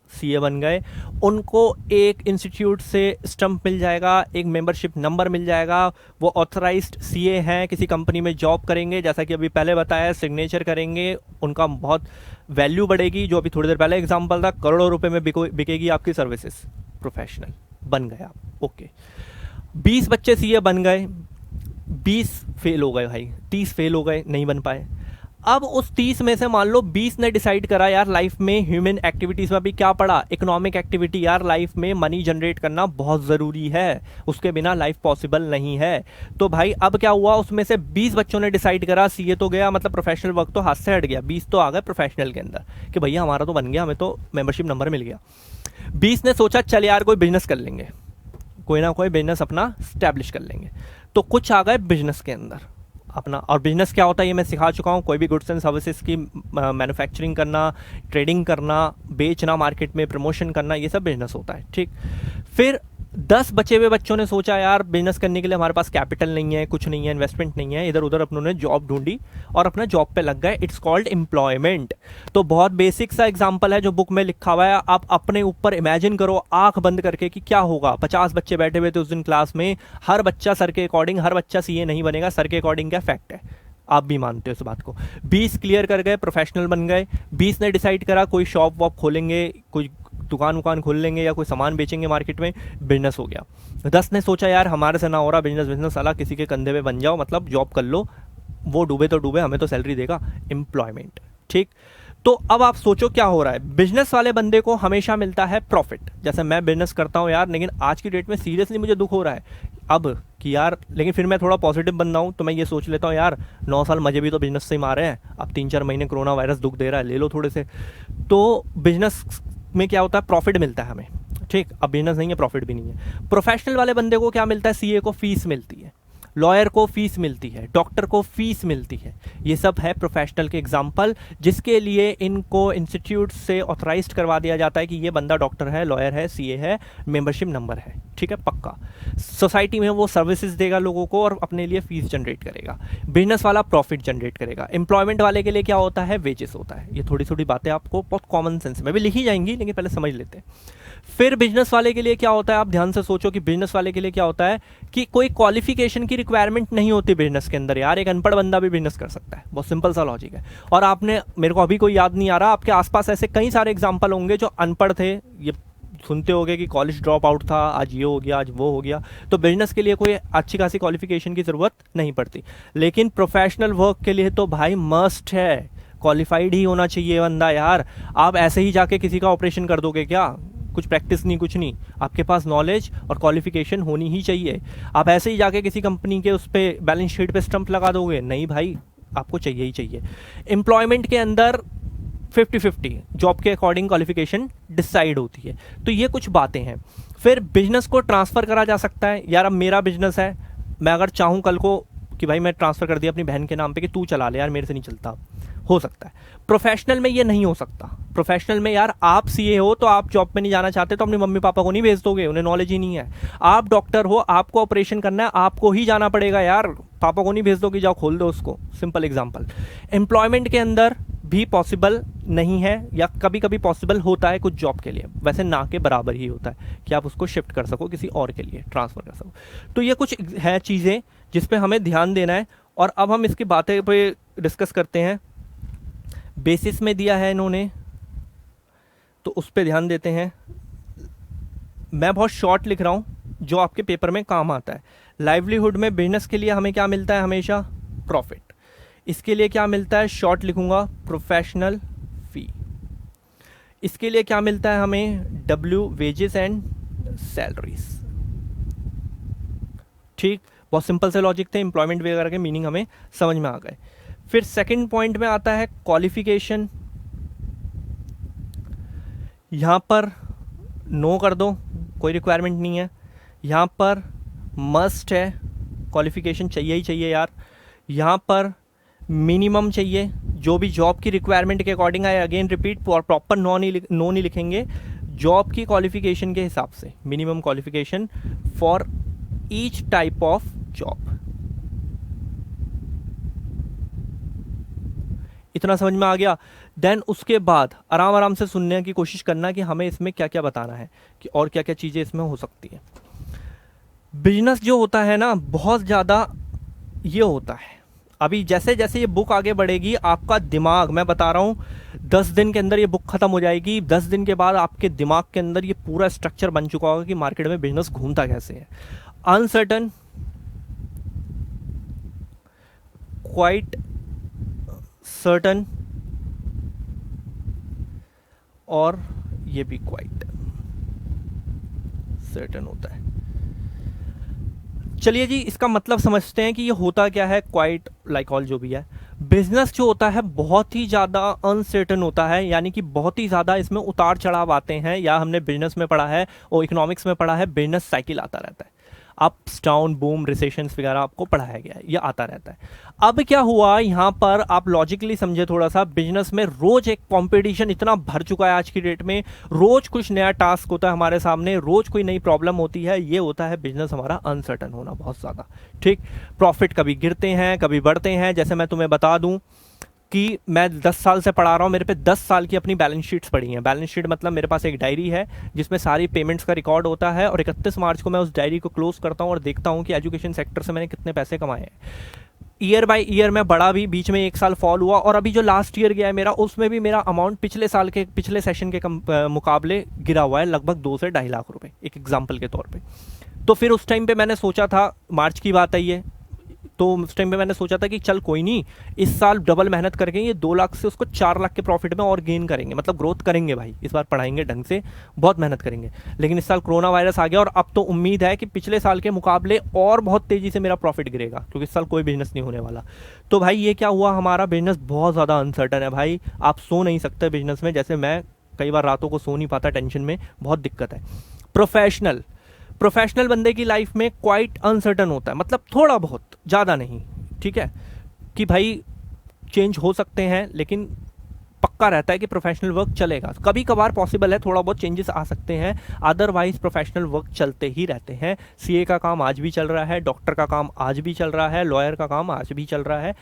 सीए बन गए, उनको एक इंस्टीट्यूट से स्टंप मिल जाएगा, एक मेंबरशिप नंबर मिल जाएगा, वो ऑथराइज्ड सीए हैं, किसी कंपनी में जॉब करेंगे, जैसा कि अभी पहले बताया, सिग्नेचर करेंगे, उनका बहुत वैल्यू बढ़ेगी। जो अभी थोड़ी देर पहले एग्जांपल था, करोड़ों रुपए में बिकेगी आपकी सर्विसेज। प्रोफेशनल बन गए आप, ओके। 20 बच्चे सीए बन गए, 20 फेल हो गए भाई, 30 फेल हो गए, नहीं बन पाए। अब उस 30 में से मान लो 20 ने डिसाइड करा यार लाइफ में ह्यूमन एक्टिविटीज में अभी क्या पढ़ा, इकोनॉमिक एक्टिविटी, यार लाइफ में मनी जनरेट करना बहुत ज़रूरी है, उसके बिना लाइफ पॉसिबल नहीं है। तो भाई अब क्या हुआ, उसमें से 20 बच्चों ने डिसाइड करा, सीए तो गया, मतलब प्रोफेशनल वर्क तो हाथ से हट गया, 20 तो आ गए प्रोफेशनल के अंदर कि भैया हमारा तो बन गया, हमें तो मेंबरशिप नंबर मिल गया। 20 ने सोचा चल यार कोई बिजनेस कर लेंगे, कोई ना कोई बिजनेस अपना स्टैब्लिश कर लेंगे। तो कुछ आ गए बिजनेस के अंदर अपना। और बिजनेस क्या होता है ये मैं सिखा चुका हूँ, कोई भी गुड्स एंड सर्विसेज की मैन्युफैक्चरिंग करना, ट्रेडिंग करना, बेचना, मार्केट में प्रमोशन करना, ये सब बिजनेस होता है, ठीक। फिर 10 बचे हुए बच्चों ने सोचा यार बिजनेस करने के लिए हमारे पास कैपिटल नहीं है, कुछ नहीं है, इन्वेस्टमेंट नहीं है, इधर उधर अपनों ने जॉब ढूंढी और अपना जॉब पे लग गए। It's called employment. तो बहुत बेसिक सा एग्जांपल है जो बुक में लिखा हुआ है, आप अपने ऊपर इमेजिन करो आंख बंद करके कि क्या होगा। 50 बच्चे बैठे हुए थे उस दिन क्लास में, हर बच्चा सर के अकॉर्डिंग, हर बच्चा सीए नहीं बनेगा, सर के अकॉर्डिंग क्या फैक्ट है, आप भी मानते हो इस बात को। 20 क्लियर कर गए, प्रोफेशनल बन गए। 20 ने डिसाइड करा कोई शॉप वॉप खोलेंगे, कोई दुकान वुकान खोल लेंगे या कोई सामान बेचेंगे मार्केट में, बिजनेस हो गया। 10 ने सोचा यार हमारे से ना हो रहा बिजनेस साला, किसी के कंधे पे बन जाओ, मतलब जॉब कर लो, वो डूबे तो डूबे, हमें तो सैलरी देगा, एम्प्लॉयमेंट, ठीक। तो अब आप सोचो क्या हो रहा है, बिजनेस वाले बंदे को हमेशा मिलता है प्रॉफिट। जैसे मैं बिजनेस करता हूँ यार, लेकिन आज की डेट में सीरियसली मुझे दुख हो रहा है अब कि यार, लेकिन फिर मैं थोड़ा पॉजिटिव बन रहा हूँ, तो मैं ये सोच लेता हूँ यार 9 साल मजे भी तो बिजनेस से ही मारे हैं, अब 3-4 महीने कोरोना वायरस दुख दे रहा है, ले लो थोड़े से। तो बिजनेस में क्या होता है, प्रॉफिट मिलता है हमें, ठीक। अब बिजनेस नहीं है, प्रॉफिट भी नहीं है। प्रोफेशनल वाले बंदे को क्या मिलता है, सीए को फीस मिलती है, लॉयर को फीस मिलती है, डॉक्टर को फीस मिलती है। ये सब है प्रोफेशनल के एग्जाम्पल, जिसके लिए इनको इंस्टीट्यूट से ऑथराइज्ड करवा दिया जाता है कि ये बंदा डॉक्टर है, लॉयर है, सीए है, मेंबरशिप नंबर है, ठीक है, पक्का। सोसाइटी में वो सर्विसेज देगा लोगों को और अपने लिए फीस जनरेट करेगा। बिजनेस वाला प्रॉफिट जनरेट करेगा। एम्प्लॉयमेंट वाले के लिए क्या होता है, वेजेस होता है। ये थोड़ी थोड़ी बातें आपको बहुत कॉमन सेंस में भी लिखी जाएंगी, लेकिन पहले समझ लेते हैं। फिर बिजनेस वाले के लिए क्या होता है, आप ध्यान से सोचो कि बिजनेस वाले के लिए क्या होता है कि कोई क्वालिफिकेशन की रिक्वायरमेंट नहीं होती बिजनेस के अंदर। यार एक अनपढ़ बंदा भी बिजनेस कर सकता है, बहुत सिंपल सा लॉजिक है। और आपने, मेरे को अभी कोई याद नहीं आ रहा, आपके आसपास ऐसे कई सारे एग्जाम्पल होंगे जो अनपढ़ थे, ये सुनते होगे कि कॉलेज ड्रॉप आउट था, आज ये हो गया, आज वो हो गया। तो बिजनेस के लिए कोई अच्छी खासी क्वालिफिकेशन की ज़रूरत नहीं पड़ती, लेकिन प्रोफेशनल वर्क के लिए तो भाई मस्ट है, क्वालिफाइड ही होना चाहिए बंदा। यार आप ऐसे ही जाके किसी का ऑपरेशन कर दोगे क्या, कुछ प्रैक्टिस नहीं, कुछ नहीं, आपके पास नॉलेज और क्वालिफिकेशन होनी ही चाहिए। आप ऐसे ही जाके किसी कंपनी के उस पर बैलेंस शीट पे स्टंप लगा दोगे, नहीं भाई, आपको चाहिए ही चाहिए। एम्प्लॉयमेंट के अंदर 50-50 जॉब के अकॉर्डिंग क्वालिफिकेशन डिसाइड होती है। तो ये कुछ बातें हैं। फिर बिजनेस को ट्रांसफ़र करा जा सकता है। यार अब मेरा बिजनेस है, मैं अगर चाहूँ कल को कि भाई मैं ट्रांसफ़र कर दिया अपनी बहन के नाम पे कि तू चला ले यार, मेरे से नहीं चलता, हो सकता है। प्रोफेशनल में ये नहीं हो सकता। प्रोफेशनल में यार आप सीए हो तो आप जॉब पे नहीं जाना चाहते तो अपने मम्मी पापा को नहीं भेज दोगे, उन्हें नॉलेज ही नहीं है। आप डॉक्टर हो, आपको ऑपरेशन करना है, आपको ही जाना पड़ेगा यार, पापा को नहीं भेज दो कि जाओ खोल दो उसको, सिंपल एग्जांपल। एम्प्लॉयमेंट के अंदर भी पॉसिबल नहीं है, या कभी कभी पॉसिबल होता है कुछ जॉब के लिए, वैसे ना के बराबर ही होता है कि आप उसको शिफ्ट कर सको किसी और के लिए, ट्रांसफ़र कर सको। तो ये कुछ है चीज़ें जिस पे हमें ध्यान देना है। और अब हम इसकी बातें पे डिस्कस करते हैं। बेसिस में दिया है इन्होंने, तो उस पे ध्यान देते हैं। मैं बहुत शॉर्ट लिख रहा हूँ जो आपके पेपर में काम आता है। लाइवलीहुड में बिजनेस के लिए हमें क्या मिलता है हमेशा, प्रॉफिट। इसके लिए क्या मिलता है, शॉर्ट लिखूंगा, प्रोफेशनल फी। इसके लिए क्या मिलता है हमें, डब्ल्यू, वेजेस एंड सैलरीज। ठीक, बहुत सिंपल से लॉजिक थे, एम्प्लॉयमेंट वगैरह के मीनिंग हमें समझ में आ गए। फिर सेकंड पॉइंट में आता है क्वालिफिकेशन। यहां पर नो कर दो, कोई रिक्वायरमेंट नहीं है। यहाँ पर मस्ट है, क्वालिफिकेशन चाहिए ही चाहिए यार। यहाँ पर मिनिमम चाहिए, जो भी जॉब की रिक्वायरमेंट के अकॉर्डिंग आए, अगेन रिपीट, प्रॉपर नो नहीं लिखेंगे, जॉब की क्वालिफिकेशन के हिसाब से minimum qualification for each type of job. इतना समझ में आ गया। देन उसके बाद आराम आराम से सुनने की कोशिश करना कि हमें इसमें क्या क्या बताना है, कि और क्या क्या चीज़ें इसमें हो सकती है। बिजनेस जो होता है ना, बहुत ज़्यादा ये होता है। अभी जैसे जैसे ये बुक आगे बढ़ेगी, आपका दिमाग, मैं बता रहा हूँ 10 दिन के अंदर ये बुक खत्म हो जाएगी। 10 दिन के बाद आपके दिमाग के अंदर ये पूरा स्ट्रक्चर बन चुका होगा कि मार्केट में बिजनेस घूमता कैसे है। अनसर्टन, क्वाइट सर्टन, और ये भी क्वाइट सर्टन होता है। चलिए जी, इसका मतलब समझते हैं कि ये होता क्या है। क्वाइट, लाइक ऑल, जो भी है, बिजनेस जो होता है बहुत ही ज़्यादा अनसर्टन होता है, यानी कि बहुत ही ज़्यादा इसमें उतार चढ़ाव आते हैं। या हमने बिजनेस में पढ़ा है और इकोनॉमिक्स में पढ़ा है, बिजनेस साइकिल आता रहता है, अप्स डाउन बूम रिसेशंस वगैरह आपको पढ़ाया गया है, ये आता रहता है। अब क्या हुआ यहाँ पर, आप लॉजिकली समझे थोड़ा सा। बिजनेस में रोज एक कंपटीशन इतना भर चुका है आज की डेट में, रोज कुछ नया टास्क होता है हमारे सामने, रोज कोई नई प्रॉब्लम होती है। ये होता है बिजनेस हमारा अनसर्टन होना बहुत ज़्यादा। ठीक, प्रॉफिट कभी गिरते हैं कभी बढ़ते हैं। जैसे मैं तुम्हें बता दूं कि मैं 10 साल से पढ़ा रहा हूँ, मेरे पे 10 साल की अपनी बैलेंस शीट्स पड़ी हैं। बैलेंस शीट मतलब मेरे पास एक डायरी है जिसमें सारी पेमेंट्स का रिकॉर्ड होता है, और 31 मार्च को मैं उस डायरी को क्लोज करता हूँ और देखता हूँ कि एजुकेशन सेक्टर से मैंने कितने पैसे कमाए हैं। ईयर बाय ईयर में बढ़ा भी, बीच में 1 साल फॉल हुआ, और अभी जो लास्ट ईयर गया है मेरा, उसमें भी मेरा अमाउंट पिछले साल के, पिछले सेशन के मुकाबले गिरा हुआ है लगभग 2 से 2.5 लाख रुपए, एक एग्जाम्पल के तौर पर। तो फिर उस टाइम पे मैंने सोचा था, मार्च की बात आई है, तो उस टाइम पे मैंने सोचा था कि चल कोई नहीं, इस साल डबल मेहनत करके ये 2 लाख से उसको 4 लाख के प्रॉफिट में और गेन करेंगे, मतलब ग्रोथ करेंगे भाई, इस बार पढ़ाएंगे ढंग से, बहुत मेहनत करेंगे। लेकिन इस साल कोरोना वायरस आ गया, और अब तो उम्मीद है कि पिछले साल के मुकाबले और बहुत तेजी से मेरा प्रॉफिट गिरेगा, क्योंकि इस साल कोई बिजनेस नहीं होने वाला। तो भाई ये क्या हुआ, हमारा बिजनेस बहुत ज़्यादा अनसर्टन है भाई। आप सो नहीं सकते बिजनेस में, जैसे मैं कई बार रातों को सो नहीं पाता, टेंशन में, बहुत दिक्कत है। प्रोफेशनल बंदे की लाइफ में क्वाइट अनसर्टन होता है, मतलब थोड़ा बहुत, ज़्यादा नहीं। ठीक है, कि भाई चेंज हो सकते हैं, लेकिन पक्का रहता है कि प्रोफेशनल वर्क चलेगा। कभी कभार पॉसिबल है थोड़ा बहुत चेंजेस आ सकते हैं, अदरवाइज प्रोफेशनल वर्क चलते ही रहते हैं। सीए का काम आज भी चल रहा है, डॉक्टर का काम आज भी चल रहा है, लॉयर का काम आज भी चल रहा है।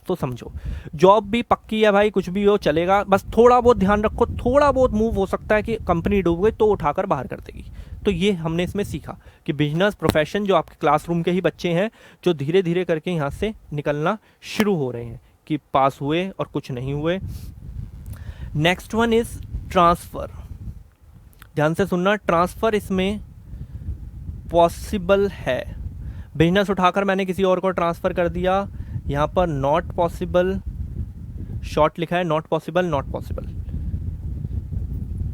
तो समझो, जॉब भी पक्की है भाई, कुछ भी हो चलेगा, बस थोड़ा बहुत ध्यान रखो, थोड़ा बहुत मूव हो सकता है कि कंपनी डूब गई तो उठाकर बाहर कर देगी। तो ये हमने इसमें सीखा कि बिजनेस प्रोफेशन जो आपके क्लासरूम के ही बच्चे हैं, जो धीरे धीरे करके यहाँ से निकलना शुरू हो रहे हैं, कि पास हुए और कुछ नहीं हुए। Next one is transfer. ध्यान से सुनना, ट्रांसफर इसमें पॉसिबल है। बिजनेस उठाकर मैंने किसी और को ट्रांसफर कर दिया, यहाँ पर नॉट पॉसिबल, शॉर्ट लिखा है, नॉट पॉसिबल, नॉट पॉसिबल।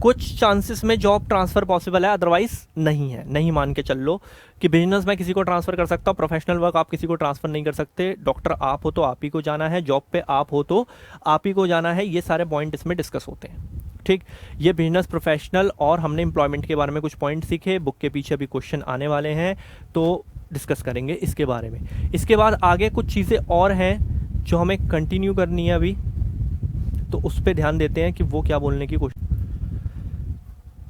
कुछ चांसेस में जॉब ट्रांसफर पॉसिबल है, अदरवाइज नहीं है। नहीं मान के चल लो कि बिजनेस में किसी को ट्रांसफर कर सकता हूँ, प्रोफेशनल वर्क आप किसी को ट्रांसफर नहीं कर सकते। डॉक्टर आप हो तो आप ही को जाना है, जॉब पे आप हो तो आप ही को जाना है। ये सारे पॉइंट इसमें डिस्कस होते हैं। ठीक, ये बिजनेस प्रोफेशनल, और हमने एम्प्लॉयमेंट के बारे में कुछ पॉइंट सीखे, बुक के पीछे भी क्वेश्चन आने वाले हैं, तो डिस्कस करेंगे इसके बारे में। इसके बाद आगे कुछ चीज़ें और हैं जो हमें कंटिन्यू करनी है अभी, तो उस पर ध्यान देते हैं कि वो क्या बोलने की कोशिश।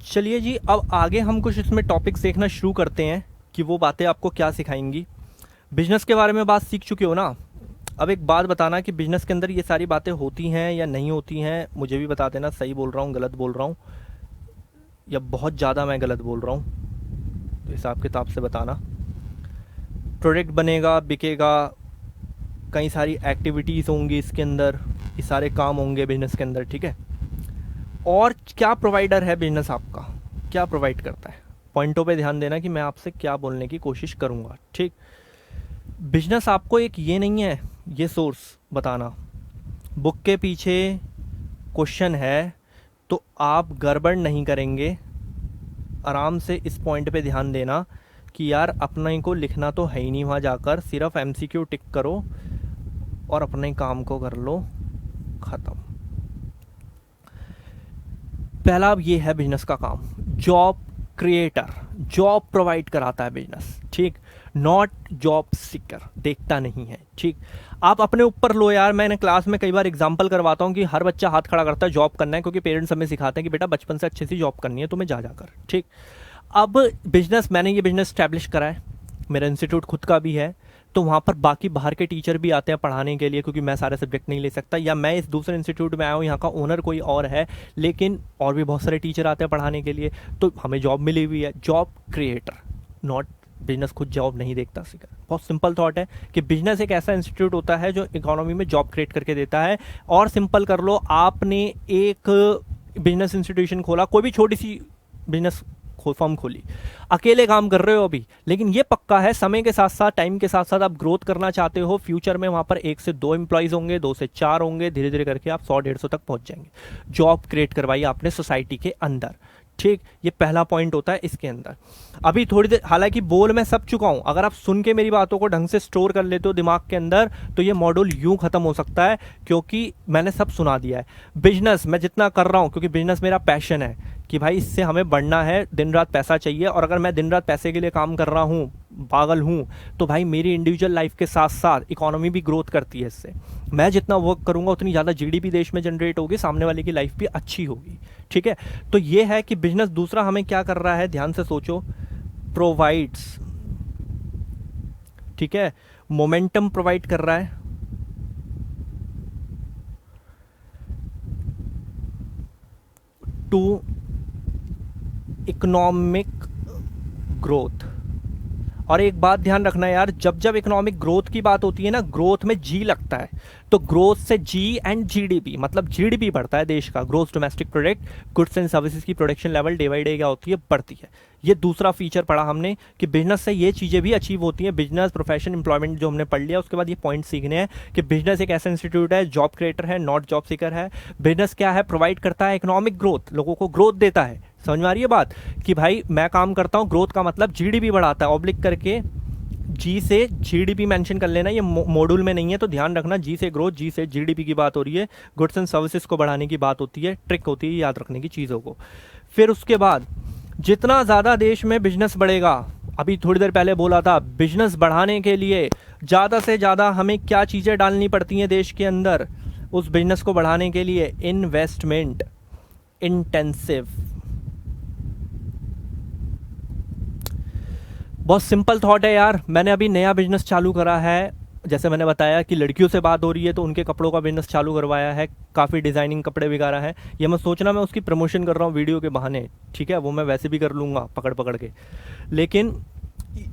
चलिए जी, अब आगे हम कुछ इसमें टॉपिक्स देखना शुरू करते हैं कि वो बातें आपको क्या सिखाएंगी। बिजनेस के बारे में बात सीख चुके हो ना, अब एक बात बताना कि बिजनेस के अंदर ये सारी बातें होती हैं या नहीं होती हैं, मुझे भी बता देना, सही बोल रहा हूँ, गलत बोल रहा हूँ, या बहुत ज़्यादा मैं गलत बोल रहा हूँ, तो हिसाब किताब से बताना। प्रोडक्ट बनेगा, बिकेगा, कई सारी एक्टिविटीज़ होंगी इसके अंदर, ये सारे काम होंगे बिजनेस के अंदर। ठीक है, और क्या प्रोवाइडर है बिजनेस आपका, क्या प्रोवाइड करता है, पॉइंटों पे ध्यान देना कि मैं आपसे क्या बोलने की कोशिश करूँगा, ठीक। बिजनेस आपको एक ये नहीं है ये सोर्स बताना, बुक के पीछे क्वेश्चन है तो आप गड़बड़ नहीं करेंगे। आराम से इस पॉइंट पे ध्यान देना कि यार अपने को लिखना तो है ही नहीं वहाँ जाकर, सिर्फ एमसीक्यू टिक करो और अपने काम को कर लो, ख़त्म। पहला अब ये है बिजनेस का काम, जॉब क्रिएटर, जॉब प्रोवाइड कराता है बिजनेस, ठीक, नॉट जॉब सीकर, देखता नहीं है, ठीक। आप अपने ऊपर लो यार, मैंने क्लास में कई बार एग्जांपल करवाता हूँ कि हर बच्चा हाथ खड़ा करता है जॉब करना है, क्योंकि पेरेंट्स हमें सिखाते हैं कि बेटा बचपन से अच्छी सी जॉब करनी है तुम्हें जा जाकर, ठीक। अब बिजनेस, मैंने ये बिजनेस स्टैब्लिश करा है, मेरा इंस्टीट्यूट खुद का भी है, तो वहाँ पर बाकी बाहर के टीचर भी आते हैं पढ़ाने के लिए, क्योंकि मैं सारे सब्जेक्ट नहीं ले सकता, या मैं इस दूसरे इंस्टीट्यूट में आया हूँ, यहाँ का ओनर कोई और है, लेकिन और भी बहुत सारे टीचर आते हैं पढ़ाने के लिए, तो हमें जॉब मिली हुई है। जॉब क्रिएटर, नॉट बिजनेस खुद जॉब नहीं देखता सीखा। बहुत सिंपल थॉट है कि बिजनेस एक ऐसा इंस्टीट्यूट होता है जो इकोनॉमी में जॉब क्रिएट करके देता है। और सिंपल कर लो, आपने एक बिजनेस इंस्टीट्यूशन खोला, कोई भी छोटी सी बिजनेस फर्म खोली, अकेले काम कर रहे हो अभी, लेकिन ये पक्का है समय के साथ साथ, टाइम के साथ साथ आप ग्रोथ करना चाहते हो, फ्यूचर में वहां पर 1 से 2 एम्प्लॉइज होंगे, 2 से 4 होंगे, धीरे धीरे करके आप 100-150 तक पहुंच जाएंगे। जॉब क्रिएट करवाइए आपने सोसाइटी के अंदर, ठीक। ये पहला पॉइंट होता है इसके अंदर। अभी थोड़ी देर, हालांकि बोल मैं सब चुका हूं, अगर आप सुन के मेरी बातों को ढंग से स्टोर कर लेते हो दिमाग के अंदर, तो ये मॉड्यूल यूं खत्म हो सकता है, क्योंकि मैंने सब सुना दिया है। बिजनेस मैं जितना कर रहा हूं, क्योंकि बिजनेस मेरा पैशन है कि भाई इससे हमें बढ़ना है, दिन रात पैसा चाहिए, और अगर मैं दिन रात पैसे के लिए काम कर रहा हूँ, पागल हूँ, तो भाई मेरी इंडिविजुअल लाइफ के साथ साथ इकोनॉमी भी ग्रोथ करती है इससे। मैं जितना वर्क करूँगा उतनी ज़्यादा जीडीपी देश में जनरेट होगी, सामने वाले की लाइफ भी अच्छी होगी, ठीक है। तो ये है कि बिजनेस दूसरा हमें क्या कर रहा है, ध्यान से सोचो, प्रोवाइड्स, ठीक है, मोमेंटम प्रोवाइड कर रहा है, टू इकोनॉमिक ग्रोथ। और एक बात ध्यान रखना यार, जब जब इकोनॉमिक ग्रोथ की बात होती है ना, ग्रोथ में जी लगता है, तो ग्रोथ से जी एंड जीडीपी, मतलब जीडीपी बढ़ता है देश का, growth domestic product, goods and services की production level day by day क्या होती है, बढ़ती है। ये दूसरा फीचर पढ़ा हमने कि बिजनेस से ये चीज़ें भी अचीव होती हैं। बिजनेस, प्रोफेशन, एम्प्लॉयमेंट जो हमने पढ़ लिया, उसके बाद ये पॉइंट सीखने हैं कि बिजनेस एक ऐसा इंस्टीट्यूट है, जॉब क्रिएटर है, नॉट जॉब सीकर है। बिजनेस क्या है, प्रोवाइड करता है इकोनॉमिक ग्रोथ, लोगों को ग्रोथ देता है। समझ में आ रही है बात कि भाई मैं काम करता हूँ, ग्रोथ का मतलब जीडीपी बढ़ाता है, ऑब्लिक करके जी से जीडीपी मेंशन कर लेना, ये मॉड्यूल में नहीं है तो ध्यान रखना, जी से ग्रोथ, जी से जीडीपी की बात हो रही है, गुड्स एंड सर्विसेज को बढ़ाने की बात होती है, ट्रिक होती है याद रखने की चीज़ों को। फिर उसके बाद जितना ज़्यादा देश में बिजनेस बढ़ेगा, अभी थोड़ी देर पहले बोला था, बिजनेस बढ़ाने के लिए ज़्यादा से ज़्यादा हमें क्या चीज़ें डालनी पड़ती हैं देश के अंदर, उस बिजनेस को बढ़ाने के लिए इन्वेस्टमेंट इंटेंसिव। बहुत सिंपल थॉट है यार, मैंने अभी नया बिजनेस चालू करा है, जैसे मैंने बताया कि लड़कियों से बात हो रही है तो उनके कपड़ों का बिजनेस चालू करवाया है, काफ़ी डिज़ाइनिंग कपड़े बिगाड़ा है। ये मैं सोचना मैं उसकी प्रमोशन कर रहा हूँ वीडियो के बहाने, ठीक है, वो मैं वैसे भी कर लूँगा पकड़ पकड़ के, लेकिन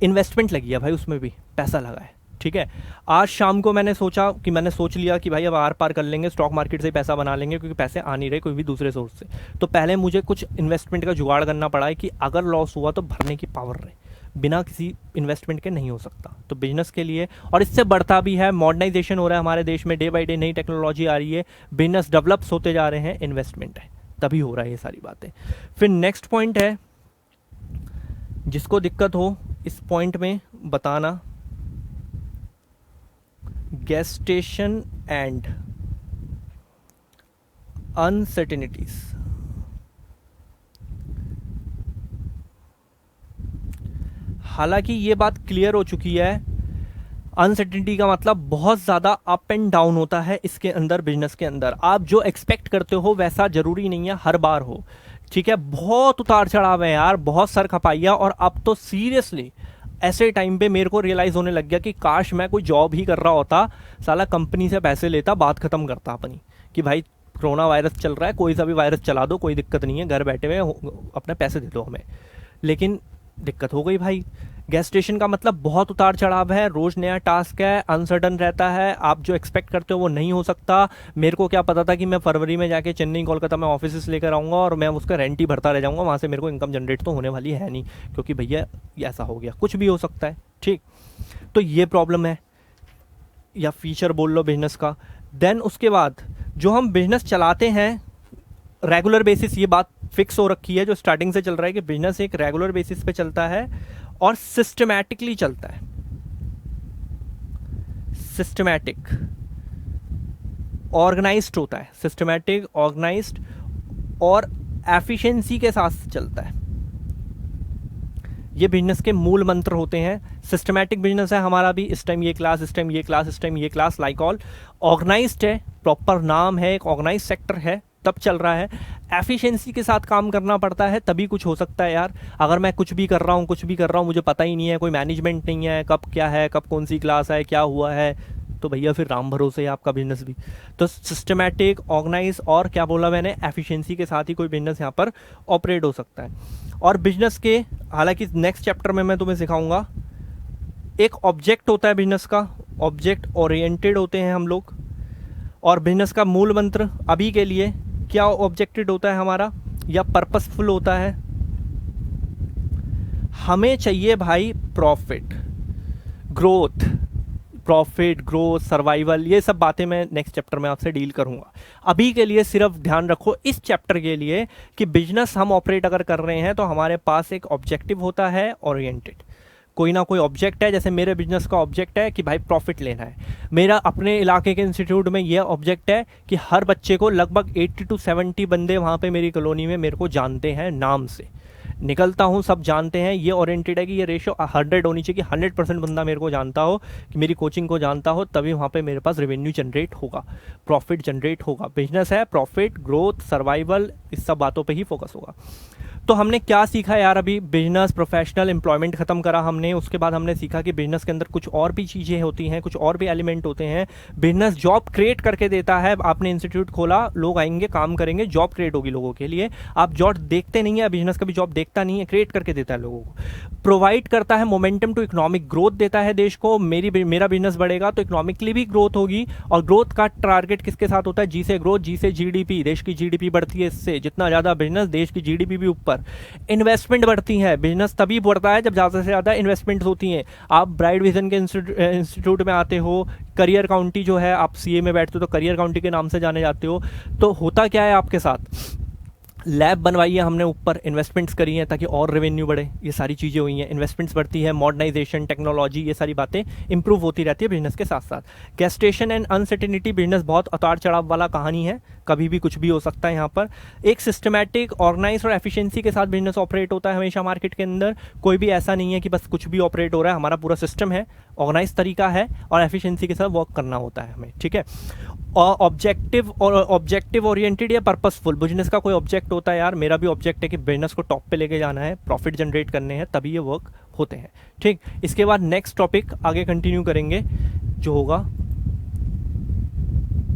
इन्वेस्टमेंट लगी है भाई, उसमें भी पैसा लगा है, ठीक है। आज शाम को मैंने सोचा कि मैंने सोच लिया कि भाई अब आर पार कर लेंगे, स्टॉक मार्केट से ही पैसा बना लेंगे, क्योंकि पैसे आ नहीं रहे कोई भी दूसरे सोर्स से। तो पहले मुझे कुछ इन्वेस्टमेंट का जुगाड़ करना पड़ा है कि अगर लॉस हुआ तो भरने की पावर रहे, बिना किसी इन्वेस्टमेंट के नहीं हो सकता। तो बिजनेस के लिए, और इससे बढ़ता भी है, मॉडर्नाइजेशन हो रहा है हमारे देश में, डे बाई डे नई टेक्नोलॉजी आ रही है, बिजनेस डेवलप्स होते जा रहे हैं, इन्वेस्टमेंट है तभी हो रहा है ये सारी बातें। फिर नेक्स्ट पॉइंट है, जिसको दिक्कत हो इस पॉइंट में बताना, गेस्टेशन एंड अनसर्टेनिटीज। हालांकि ये बात क्लियर हो चुकी है, अनसर्टेनिटी का मतलब बहुत ज़्यादा अप एंड डाउन होता है इसके अंदर, बिजनेस के अंदर। आप जो एक्सपेक्ट करते हो वैसा जरूरी नहीं है हर बार हो, ठीक है। बहुत उतार चढ़ाव है यार, बहुत सर खपाइया, और अब तो सीरियसली ऐसे टाइम पे मेरे को रियलाइज़ होने लग गया कि काश मैं कोई जॉब ही कर रहा होता, साला कंपनी से पैसे लेता, बात खत्म करता अपनी कि भाई कोरोना वायरस चल रहा है, कोई सा भी वायरस चला दो, कोई दिक्कत नहीं है, घर बैठे हुए अपने पैसे दे दो हमें। लेकिन दिक्कत हो गई भाई, गैस स्टेशन का मतलब बहुत उतार चढ़ाव है, रोज नया टास्क है, अनसर्टन रहता है, आप जो एक्सपेक्ट करते हो वो नहीं हो सकता। मेरे को क्या पता था कि मैं फरवरी में जाके चेन्नई कोलकाता में ऑफिस लेकर आऊँगा और मैं उसका रेंट ही भरता रह जाऊँगा, वहाँ से मेरे को इनकम जनरेट तो होने वाली है नहीं, क्योंकि भैया ऐसा हो गया, कुछ भी हो सकता है। ठीक, तो ये प्रॉब्लम है या फीचर बोल लो बिजनेस का। देन उसके बाद जो हम बिजनेस चलाते हैं रेगुलर बेसिस, ये बात फिक्स हो रखी है जो स्टार्टिंग से चल रहा है कि बिजनेस एक रेगुलर बेसिस पे चलता है और सिस्टमैटिकली चलता है। सिस्टमैटिक ऑर्गेनाइज्ड होता है, सिस्टमैटिक ऑर्गेनाइज्ड और एफिशिएंसी के साथ चलता है। ये बिजनेस के मूल मंत्र होते हैं। सिस्टमैटिक बिजनेस है हमारा भी, इस टाइम ये क्लास, इस टाइम ये क्लास, इस टाइम ये क्लास, लाइक ऑल। ऑर्गेनाइज्ड है, प्रॉपर नाम है, एक ऑर्गेनाइज सेक्टर है, तब चल रहा है। एफिशिएंसी के साथ काम करना पड़ता है तभी कुछ हो सकता है यार। अगर मैं कुछ भी कर रहा हूँ मुझे पता ही नहीं है, कोई मैनेजमेंट नहीं है, कब क्या है, कब कौन सी क्लास है, क्या हुआ है, तो भैया फिर राम भरोसे है आपका बिजनेस भी। तो सिस्टमैटिक, ऑर्गेनाइज और क्या बोला मैंने, एफिशिएंसी के साथ ही कोई बिजनेस यहाँ पर ऑपरेट हो सकता है। और बिजनेस के, हालांकि नेक्स्ट चैप्टर में मैं तुम्हें सिखाऊंगा, एक ऑब्जेक्ट होता है बिजनेस का, ऑब्जेक्ट ओरिएंटेड होते हैं हम लोग। और बिजनेस का मूल मंत्र अभी के लिए क्या ऑब्जेक्टेड होता है हमारा या पर्पसफुल होता है, हमें चाहिए भाई profit, growth, profit, growth, survival, ये सब बातें मैं नेक्स्ट चैप्टर में आपसे डील करूंगा। अभी के लिए सिर्फ ध्यान रखो इस चैप्टर के लिए कि बिजनेस हम ऑपरेट अगर कर रहे हैं तो हमारे पास एक ऑब्जेक्टिव होता है ओरिएंटेड, कोई ना कोई ऑब्जेक्ट है। जैसे मेरे बिजनेस का ऑब्जेक्ट है कि भाई प्रॉफिट लेना है, मेरा अपने इलाके के इंस्टीट्यूट में यह ऑब्जेक्ट है कि हर बच्चे को लगभग 80 to 70 बंदे वहाँ पे मेरी कॉलोनी में मेरे को जानते हैं, नाम से निकलता हूँ, सब जानते हैं। ये ओरिएंटेड है कि ये रेशो 100 होनी चाहिए कि 100% बंदा मेरे को जानता हो, कि मेरी कोचिंग को जानता हो, तभी वहाँ पे मेरे पास रेवेन्यू जनरेट होगा, प्रॉफिट जनरेट होगा। बिजनेस है, प्रॉफिट, ग्रोथ, सर्वाइवल, इस सब बातों पे ही फोकस होगा। तो हमने क्या सीखा यार, अभी बिजनेस, प्रोफेशनल, एम्प्लॉयमेंट खत्म करा हमने। उसके बाद हमने सीखा कि बिजनेस के अंदर कुछ और भी चीज़ें होती हैं, कुछ और भी एलिमेंट होते हैं। बिजनेस जॉब क्रिएट करके देता है। आपने इंस्टीट्यूट खोला, लोग आएंगे, काम करेंगे, जॉब क्रिएट होगी लोगों के लिए। आप जॉब देखते नहीं है, बिजनेस कभी जॉब देखता नहीं है, क्रिएट करके देता है लोगों को। प्रोवाइड करता है मोमेंटम टू इकोनॉमिक ग्रोथ, देता है देश को। मेरा बिजनेस बढ़ेगा तो इकोनॉमिकली भी ग्रोथ होगी। और ग्रोथ का टारगेट किसके साथ होता है, जी से ग्रोथ, जी से जीडीपी, देश की जीडीपी बढ़ती है इससे। जितना ज़्यादा बिजनेस, देश की जीडीपी भी ऊपर। इन्वेस्टमेंट बढ़ती है, बिजनेस तभी बढ़ता है जब ज़्यादा से ज़्यादा इन्वेस्टमेंट्स होती हैं। आप ब्राइट विजन के इंस्टीट्यूट में आते हो, करियर काउंटी जो है, आप सीए में बैठते हो तो करियर काउंटी के नाम से जाने जाते हो। तो होता क्या है आपके साथ, लैब बनवाई है हमने, ऊपर इन्वेस्टमेंट्स करी हैं ताकि और रेवेन्यू बढ़े, ये सारी चीज़ें हुई हैं। इन्वेस्टमेंट्स बढ़ती है, मॉडर्नाइजेशन, टेक्नोलॉजी, ये सारी बातें इंप्रूव होती रहती है बिजनेस के साथ साथ। गैस्टेशन एंड अनसर्टेनिटी, बिजनेस बहुत उतार चढ़ाव वाला कहानी है, कभी भी कुछ भी हो सकता है यहाँ पर। एक सिस्टमैटिक, ऑर्गेनाइज और एफिशिएंसी के साथ बिजनेस ऑपरेट होता है हमेशा मार्केट के अंदर। कोई भी ऐसा नहीं है कि बस कुछ भी ऑपरेट हो रहा है, हमारा पूरा सिस्टम है, ऑर्गेनाइज तरीका है और एफिशिएंसी के साथ वर्क करना होता है हमें, ठीक है। और ऑब्जेक्टिव ओरिएंटेड या पर्पसफुल, बिजनेस का कोई ऑब्जेक्ट होता है यार। मेरा भी ऑब्जेक्ट है कि बिजनेस को टॉप पे लेके जाना है, प्रॉफिट जनरेट करने हैं, तभी ये वर्क होते हैं, ठीक। इसके बाद नेक्स्ट टॉपिक आगे कंटिन्यू करेंगे जो होगा